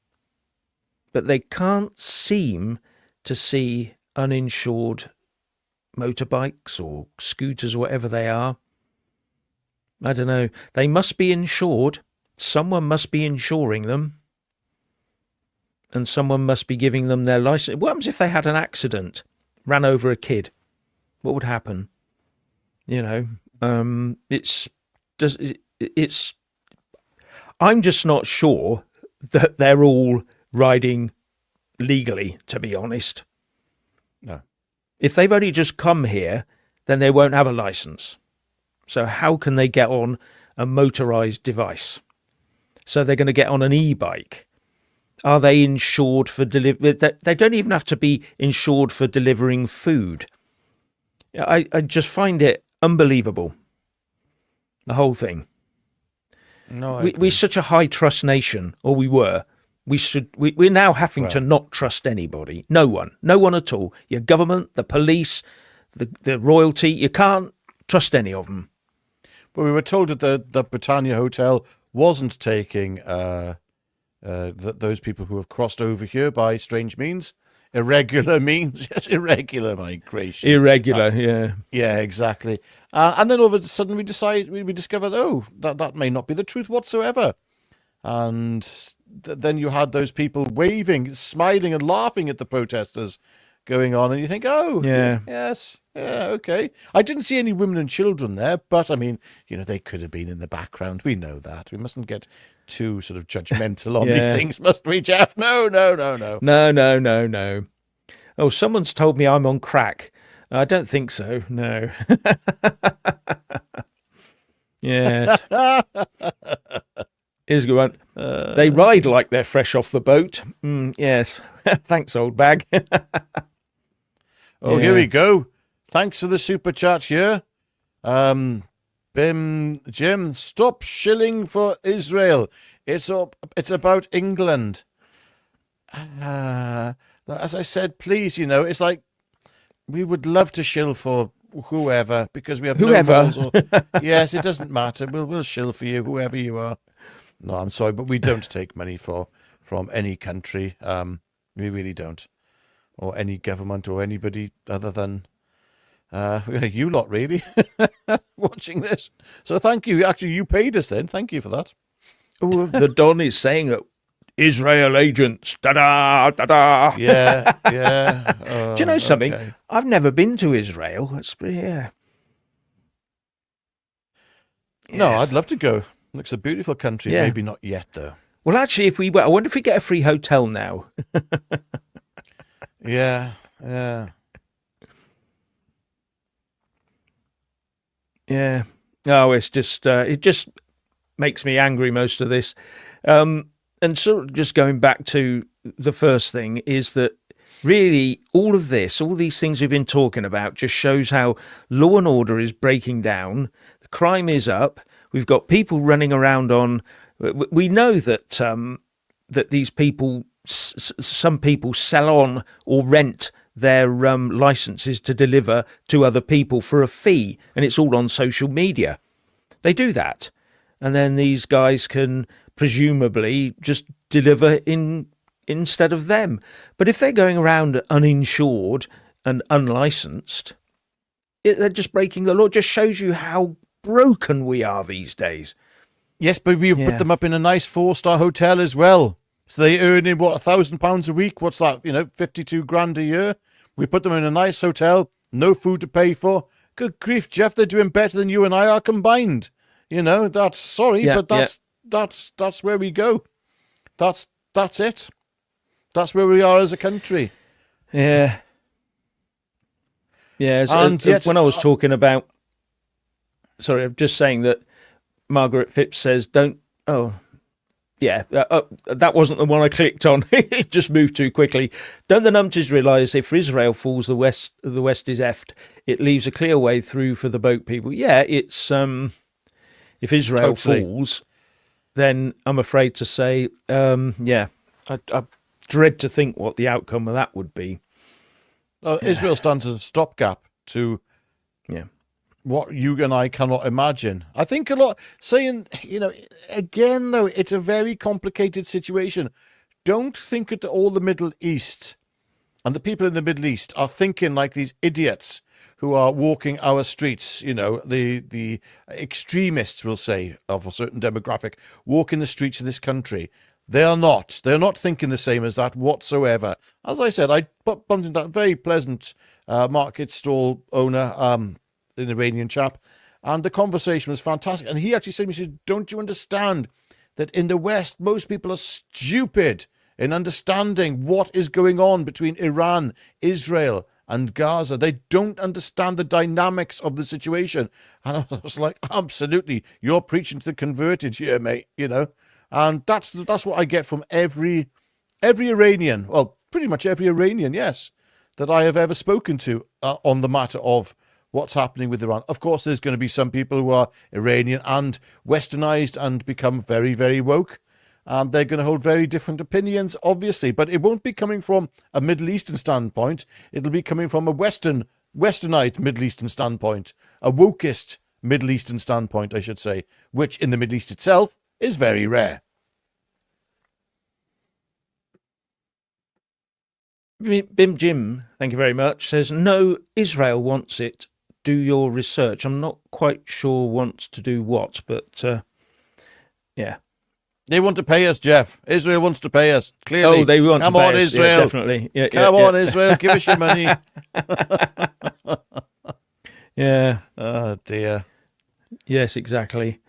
But they can't seem to see uninsured motorbikes or scooters or whatever they are. I don't know. They must be insured. Someone must be insuring them. And someone must be giving them their license. What happens if they had an accident, ran over a kid? What would happen? You know, I'm just not sure that they're all riding legally, to be honest. No. If they've only just come here, then they won't have a license. So how can they get on a motorized device? So they're going to get on an e-bike. Are they insured for delivery? They don't even have to be insured for delivering food. I just find it unbelievable. The whole thing. No, we're such a high trust nation, or we were. We're now having to not trust anybody. No one at all. Your government, the police, the royalty. You can't trust any of them. But we were told that the Britannia Hotel wasn't taking those people who have crossed over here by strange means. Irregular means. Yes, irregular migration. Irregular, yeah. Yeah, exactly. And then all of a sudden we discovered, that may not be the truth whatsoever. And then you had those people waving, smiling and laughing at the protesters going on. And you think, yes, yeah, okay. I didn't see any women and children there, but I mean, they could have been in the background. We know that. We mustn't get too sort of judgmental on these things, must we, Jeff? No. No. Oh, someone's told me I'm on crack. I don't think so. No. Yes. Here's a good one. They ride like they're fresh off the boat. Yes. Thanks, old bag. Here we go. Thanks for the super chat here. Jim, stop shilling for Israel. It's about England. As I said, please, it's like we would love to shill for whoever, because we have Whoever. no laws. Yes, it doesn't matter. We'll shill for you, whoever you are. No, I'm sorry, but we don't take money from any country. We really don't, or any government or anybody other than you lot, really, watching this. So thank you. Actually, you paid us then. Thank you for that. Oh, the Don is saying it. Israel agents, da-da, da-da. Yeah, yeah. Do you know something? Okay. I've never been to Israel. Yeah. No, Yes. I'd love to go. Looks a beautiful country. Yeah. Maybe not yet, though. Well, actually, if we were, I wonder if we get a free hotel now. Yeah, yeah. Yeah. Oh, it's just, it just makes me angry, most of this. And sort of just going back to the first thing is that really all of this, all these things we've been talking about just shows how law and order is breaking down. The crime is up. We've got people running around on, we know that, that these people, some people sell on or rent their licenses to deliver to other people for a fee, and it's all on social media. They do that. And then these guys can presumably just deliver instead of them. But if they're going around uninsured and unlicensed, they're just breaking the law. It just shows you how broken we are these days. Yes, but we put them up in a nice 4-star hotel as well. So they earn in, what, £1,000 a week? What's that? 52 grand a year. We put them in a nice hotel, no food to pay for. Good grief, Jeff, they're doing better than you and I are combined. That's sorry, but that's where we go. That's it. That's where we are as a country. Yeah. Yeah. And yet, when I was talking about, sorry, I'm just saying that Margaret Phipps says, don't, oh, yeah, that wasn't the one I clicked on. It just moved too quickly. Don't the numpties realise if Israel falls, the West is effed? It leaves a clear way through for the boat people. Yeah, it's if Israel falls, then I'm afraid to say, I dread to think what the outcome of that would be. Israel stands as a stopgap to yeah. what you and I cannot imagine. I think a lot saying, again, though, it's a very complicated situation. Don't think that all the Middle East and the people in the Middle East are thinking like these idiots who are walking our streets, the extremists, will say, of a certain demographic, walking the streets of this country. They are not. They're not thinking the same as that whatsoever. As I said, I bumped into that very pleasant market stall owner, an Iranian chap, and the conversation was fantastic. And he actually said to me, he said, don't you understand that in the West, most people are stupid in understanding what is going on between Iran, Israel, and Gaza. They don't understand the dynamics of the situation. And I was like, absolutely, you're preaching to the converted here, mate, And that's what I get from every Iranian, well, pretty much every Iranian, yes, that I have ever spoken to on the matter of what's happening with Iran. Of course, there's going to be some people who are Iranian and westernized and become very, very woke. And they're going to hold very different opinions, obviously, but it won't be coming from a Middle Eastern standpoint. It'll be coming from a westernized Middle Eastern standpoint, a wokeist Middle Eastern standpoint, I should say, which in the Middle East itself is very rare. Bim Jim, thank you very much, says, no, Israel wants it. Do your research. I'm not quite sure wants to do what, but yeah. They want to pay us, Jeff. Israel wants to pay us, clearly. Oh, they want Come to pay on, us. Israel. Yeah, definitely. Yeah, Come on, Israel. Give us your money. Yeah. Oh, dear. Yes, exactly.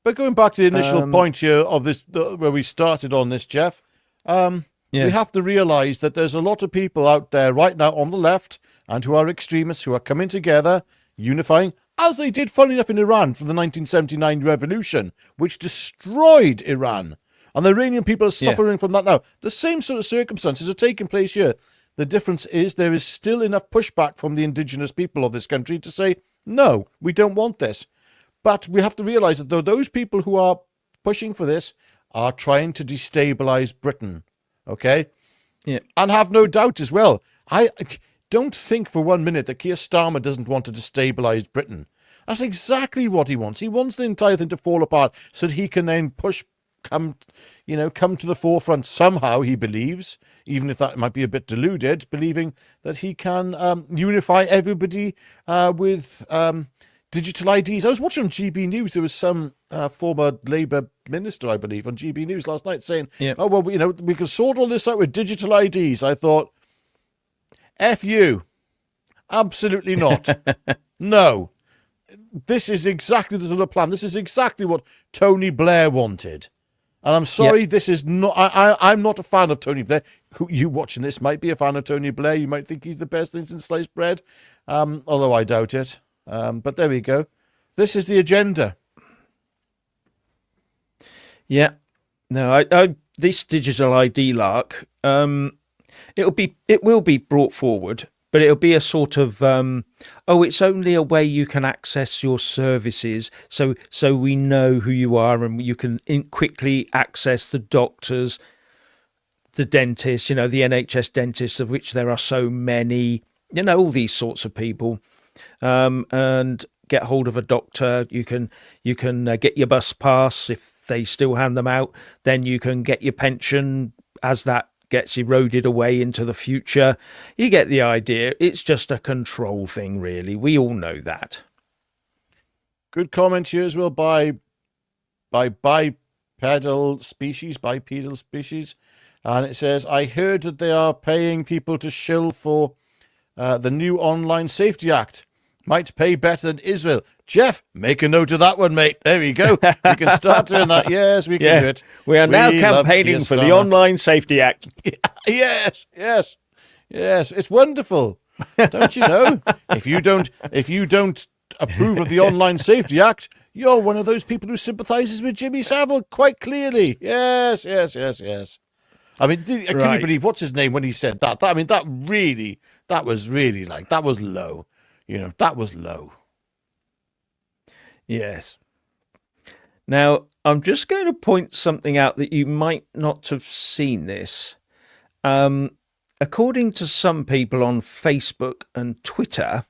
But going back to the initial point here of this, where we started on this, Jeff, we have to realise that there's a lot of people out there right now on the left and who are extremists who are coming together, unifying, as they did, funny enough, in Iran for the 1979 revolution, which destroyed Iran. And the Iranian people are suffering from that now. The same sort of circumstances are taking place here. The difference is there is still enough pushback from the indigenous people of this country to say, no, we don't want this. But we have to realise that those people who are pushing for this are trying to destabilise Britain, okay? Yeah. And have no doubt as well. don't think for 1 minute that Keir Starmer doesn't want to destabilise Britain. That's exactly what he wants. He wants the entire thing to fall apart so that he can then come to the forefront somehow, he believes, even if that might be a bit deluded, believing that he can unify everybody with digital IDs. I was watching on GB News. There was some former Labour minister, I believe, on GB News last night saying, oh, well, we can sort all this out with digital IDs. I thought, F you. Absolutely not. No. This is exactly the sort of plan. This is exactly what Tony Blair wanted. And I'm sorry, this is not... I'm not a fan of Tony Blair. You watching this might be a fan of Tony Blair. You might think he's the best thing since sliced bread, although I doubt it. But there we go. This is the agenda. Yeah. No, this digital ID lark, it will be brought forward, but it'll be a sort of, it's only a way you can access your services, so we know who you are and you can quickly access the doctors, the dentists, the NHS dentists, of which there are so many, all these sorts of people, and get hold of a doctor. You can get your bus pass if they still hand them out. Then you can get your pension as that gets eroded away into the future. You get the idea. It's just a control thing, really. We all know that. Good comment here as well by bipedal species, and it says, I heard that they are paying people to shill for the new Online Safety Act. Might pay better than Israel. Jeff, make a note of that one, mate. There we go. We can start doing that. Yes, we can do it. We are now campaigning for the Online Safety Act. Yes. It's wonderful. Don't you know? If you don't approve of the Online Safety Act, you're one of those people who sympathises with Jimmy Savile quite clearly. Yes. I mean, can you believe what's his name when he said that? I mean, that was low. That was low. Yes. Now, I'm just going to point something out that you might not have seen this. According to some people on Facebook and Twitter,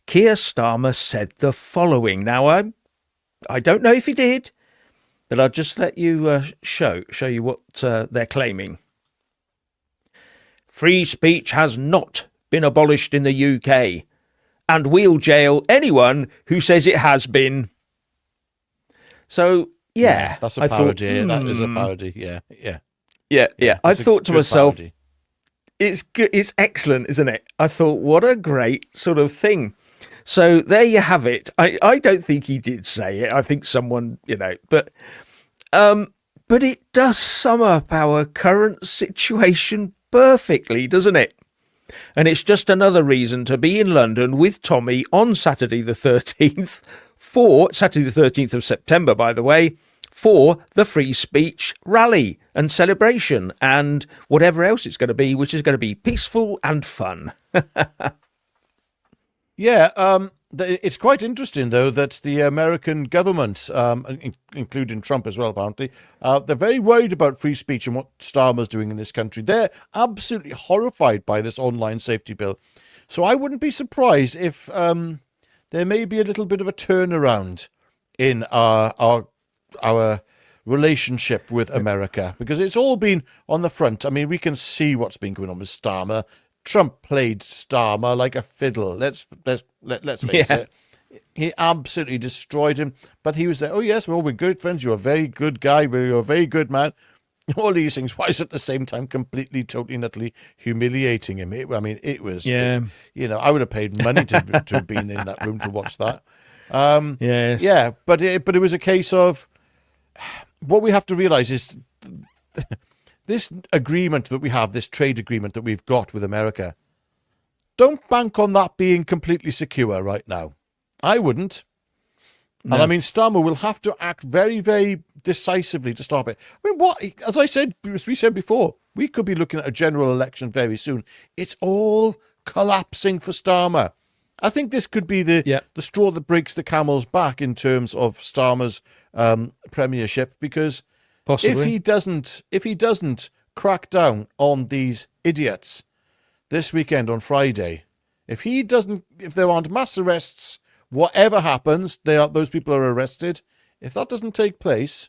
Keir Starmer said the following. Now, I don't know if he did, but I'll just let you show you what they're claiming. Free speech has not been abolished in the UK, and we'll jail anyone who says it has been. So, yeah. That's a parody. That is a parody. Yeah. I thought to myself, parody. It's good. It's excellent, isn't it? I thought, what a great sort of thing. So there you have it. I don't think he did say it. I think someone, but it does sum up our current situation perfectly, doesn't it? And it's just another reason to be in London with Tommy on Saturday the 13th, Saturday the 13th of September, by the way, for the free speech rally and celebration and whatever else it's going to be, which is going to be peaceful and fun. Yeah, it's quite interesting, though, that the American government, including Trump as well, apparently, they're very worried about free speech and what Starmer's doing in this country. They're absolutely horrified by this online safety bill. So I wouldn't be surprised if there may be a little bit of a turnaround in our relationship with America, because it's all been on the front. I mean, we can see what's been going on with Starmer. Trump played Starmer like a fiddle. Let's face it. He absolutely destroyed him. But he was there. Oh yes, well, we're good friends. You're a very good guy. You're a very good man. All these things. Whilst at the same time, completely, totally, and utterly humiliating him. It was. Yeah. I would have paid money to have been in that room to watch that. Yes. Yeah, but it was a case of what we have to realize is. This agreement that we have, this trade agreement that we've got with America, don't bank on that being completely secure right now. I wouldn't. No. And I mean, Starmer will have to act very, very decisively to stop it. I mean, as we said before, we could be looking at a general election very soon. It's all collapsing for Starmer. I think this could be the straw that breaks the camel's back in terms of Starmer's premiership, because possibly. If he doesn't crack down on these idiots, this weekend on Friday, if there aren't mass arrests, whatever happens, those people are arrested. If that doesn't take place,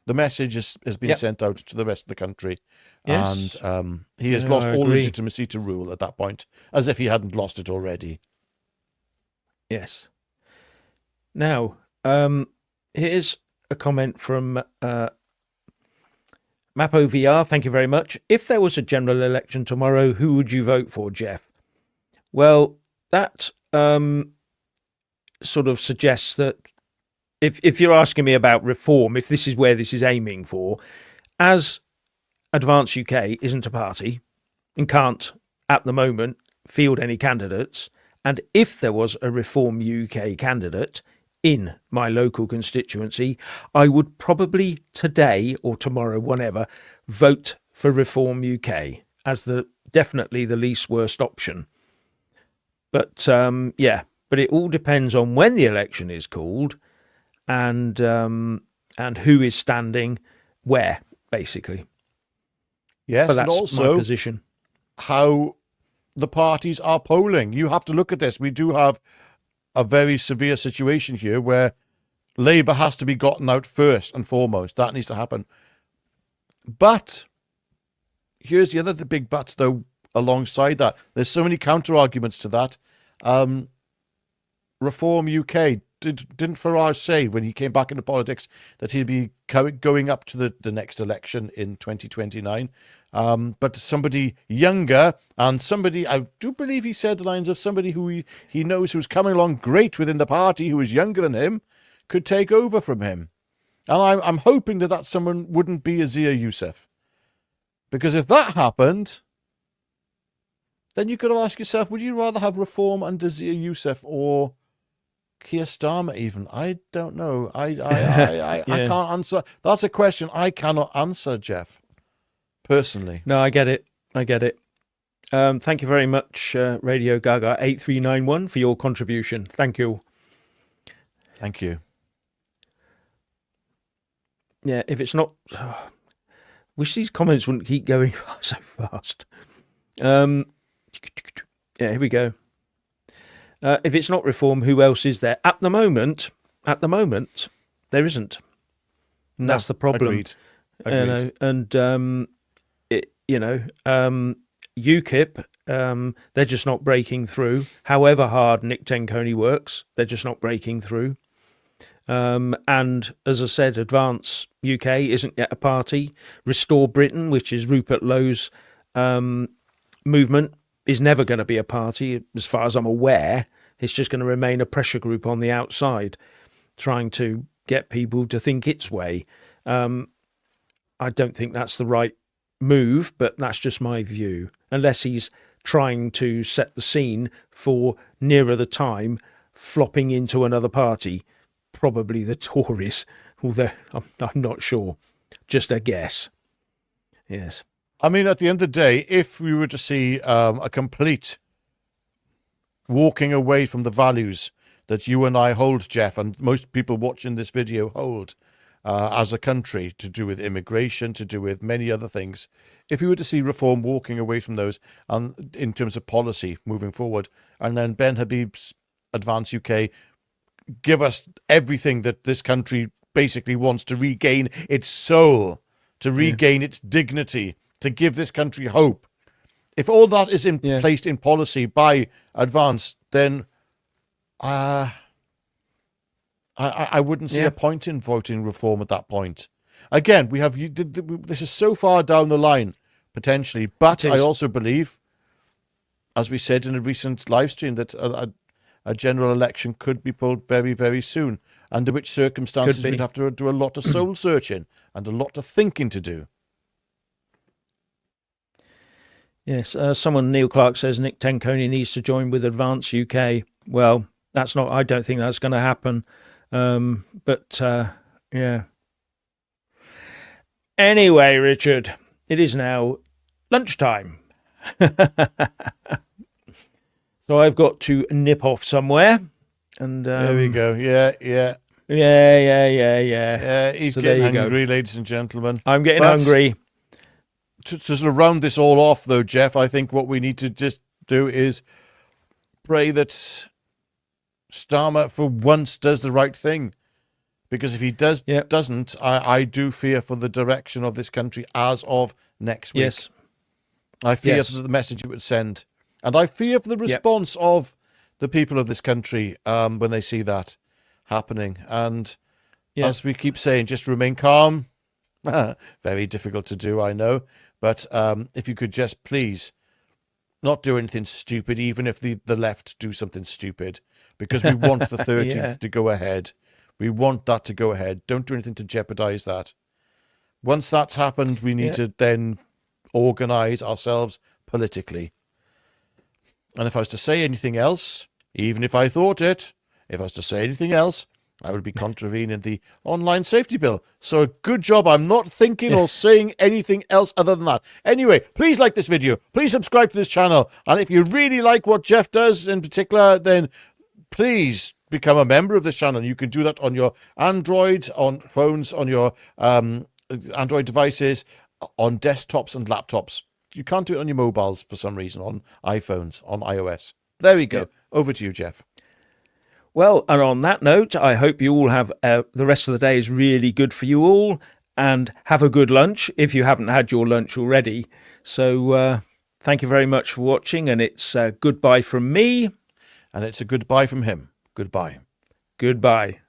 the message has been sent out to the rest of the country. Yes. And he has lost all legitimacy to rule at that point, as if he hadn't lost it already. Yes. Now, here's a comment from MapOVR. Thank you very much. If there was a general election tomorrow, who would you vote for, Jeff? Well, that sort of suggests that if you're asking me about reform, if this is where this is aiming for, as Advance UK isn't a party and can't, at the moment, field any candidates, and if there was a Reform UK candidate in my local constituency, I would probably today or tomorrow, whenever, vote for Reform UK as definitely the least worst option. But but it all depends on when the election is called and who is standing where, basically. Yes, but that's and also my position. How the parties are polling. You have to look at this. We do have a very severe situation here where Labour has to be gotten out first and foremost. That needs to happen. But here's the big but, though, alongside that. There's so many counter-arguments to that. Reform UK, didn't Farage say when he came back into politics that he'd be going up to the next election in 2029? But somebody younger and somebody, I do believe he said the lines of somebody who he knows who's coming along great within the party, who is younger than him, could take over from him. And I'm hoping that someone wouldn't be Azir Youssef. Because if that happened, then you could ask yourself, would you rather have Reform under Azir Youssef or Keir Starmer even? I don't know. I can't answer. That's a question I cannot answer, Jeff. Personally. No, I get it. Thank you very much, Radio Gaga 8391, for your contribution. Thank you. Thank you. Yeah, if it's not... wish these comments wouldn't keep going so fast. Yeah, here we go. If it's not Reform, who else is there? At the moment, there isn't. And that's the problem. Agreed. UKIP, they're just not breaking through. However hard Nick Tenconi works, they're just not breaking through. And as I said, Advance UK isn't yet a party. Restore Britain, which is Rupert Lowe's movement, is never going to be a party, as far as I'm aware. It's just going to remain a pressure group on the outside, trying to get people to think its way. I don't think that's the right move, but that's just my view. Unless he's trying to set the scene for, nearer the time, flopping into another party, probably the Tories, although I'm not sure. Just a guess. Yes. I mean, at the end of the day, if we were to see a complete walking away from the values that you and I hold, Jeff, and most people watching this video hold as a country, to do with immigration, to do with many other things, if we were to see Reform walking away from those and in terms of policy moving forward, and then Ben Habib's Advance UK give us everything that this country basically wants to regain its soul, to regain its dignity, to give this country hope. If all that is placed in policy by Advance, then I wouldn't see a point in voting Reform at that point. Again, this is so far down the line, potentially, but I also believe, as we said in a recent live stream, that a general election could be pulled very, very soon, under which circumstances we'd have to do a lot of soul searching and a lot of thinking to do. Yes, Neil Clark says Nick Tenconi needs to join with Advance UK. Well, I don't think that's going to happen. Yeah. Anyway, Richard, it is now lunchtime. So I've got to nip off somewhere. And there we go. Yeah. Yeah. He's getting hungry, ladies and gentlemen. I'm getting hungry. to sort of round this all off, though, Jeff, I think what we need to just do is pray that Starmer for once does the right thing. Because if he doesn't, I do fear for the direction of this country as of next week. Yes. I fear for the message it would send. And I fear for the response of the people of this country when they see that happening. And as we keep saying, just remain calm. Very difficult to do, I know. But if you could just please not do anything stupid, even if the left do something stupid, because we want the 13th to go ahead. We want that to go ahead. Don't do anything to jeopardize that. Once that's happened, we need to then organize ourselves politically. And if I was to say anything else, even if I thought it, if I was to say anything else, I would be contravening the online safety bill. So good job. I'm not thinking or saying anything else other than that. Anyway, please like this video. Please subscribe to this channel. And if you really like what Jeff does in particular, then please become a member of this channel. You can do that on your Android, on phones, on your Android devices, on desktops and laptops. You can't do it on your mobiles for some reason, on iPhones, on iOS. There we go. Yeah. Over to you, Jeff. Well, and on that note, I hope you all have the rest of the day is really good for you all, and have a good lunch if you haven't had your lunch already. So thank you very much for watching, and it's goodbye from me. And it's a goodbye from him. Goodbye. Goodbye.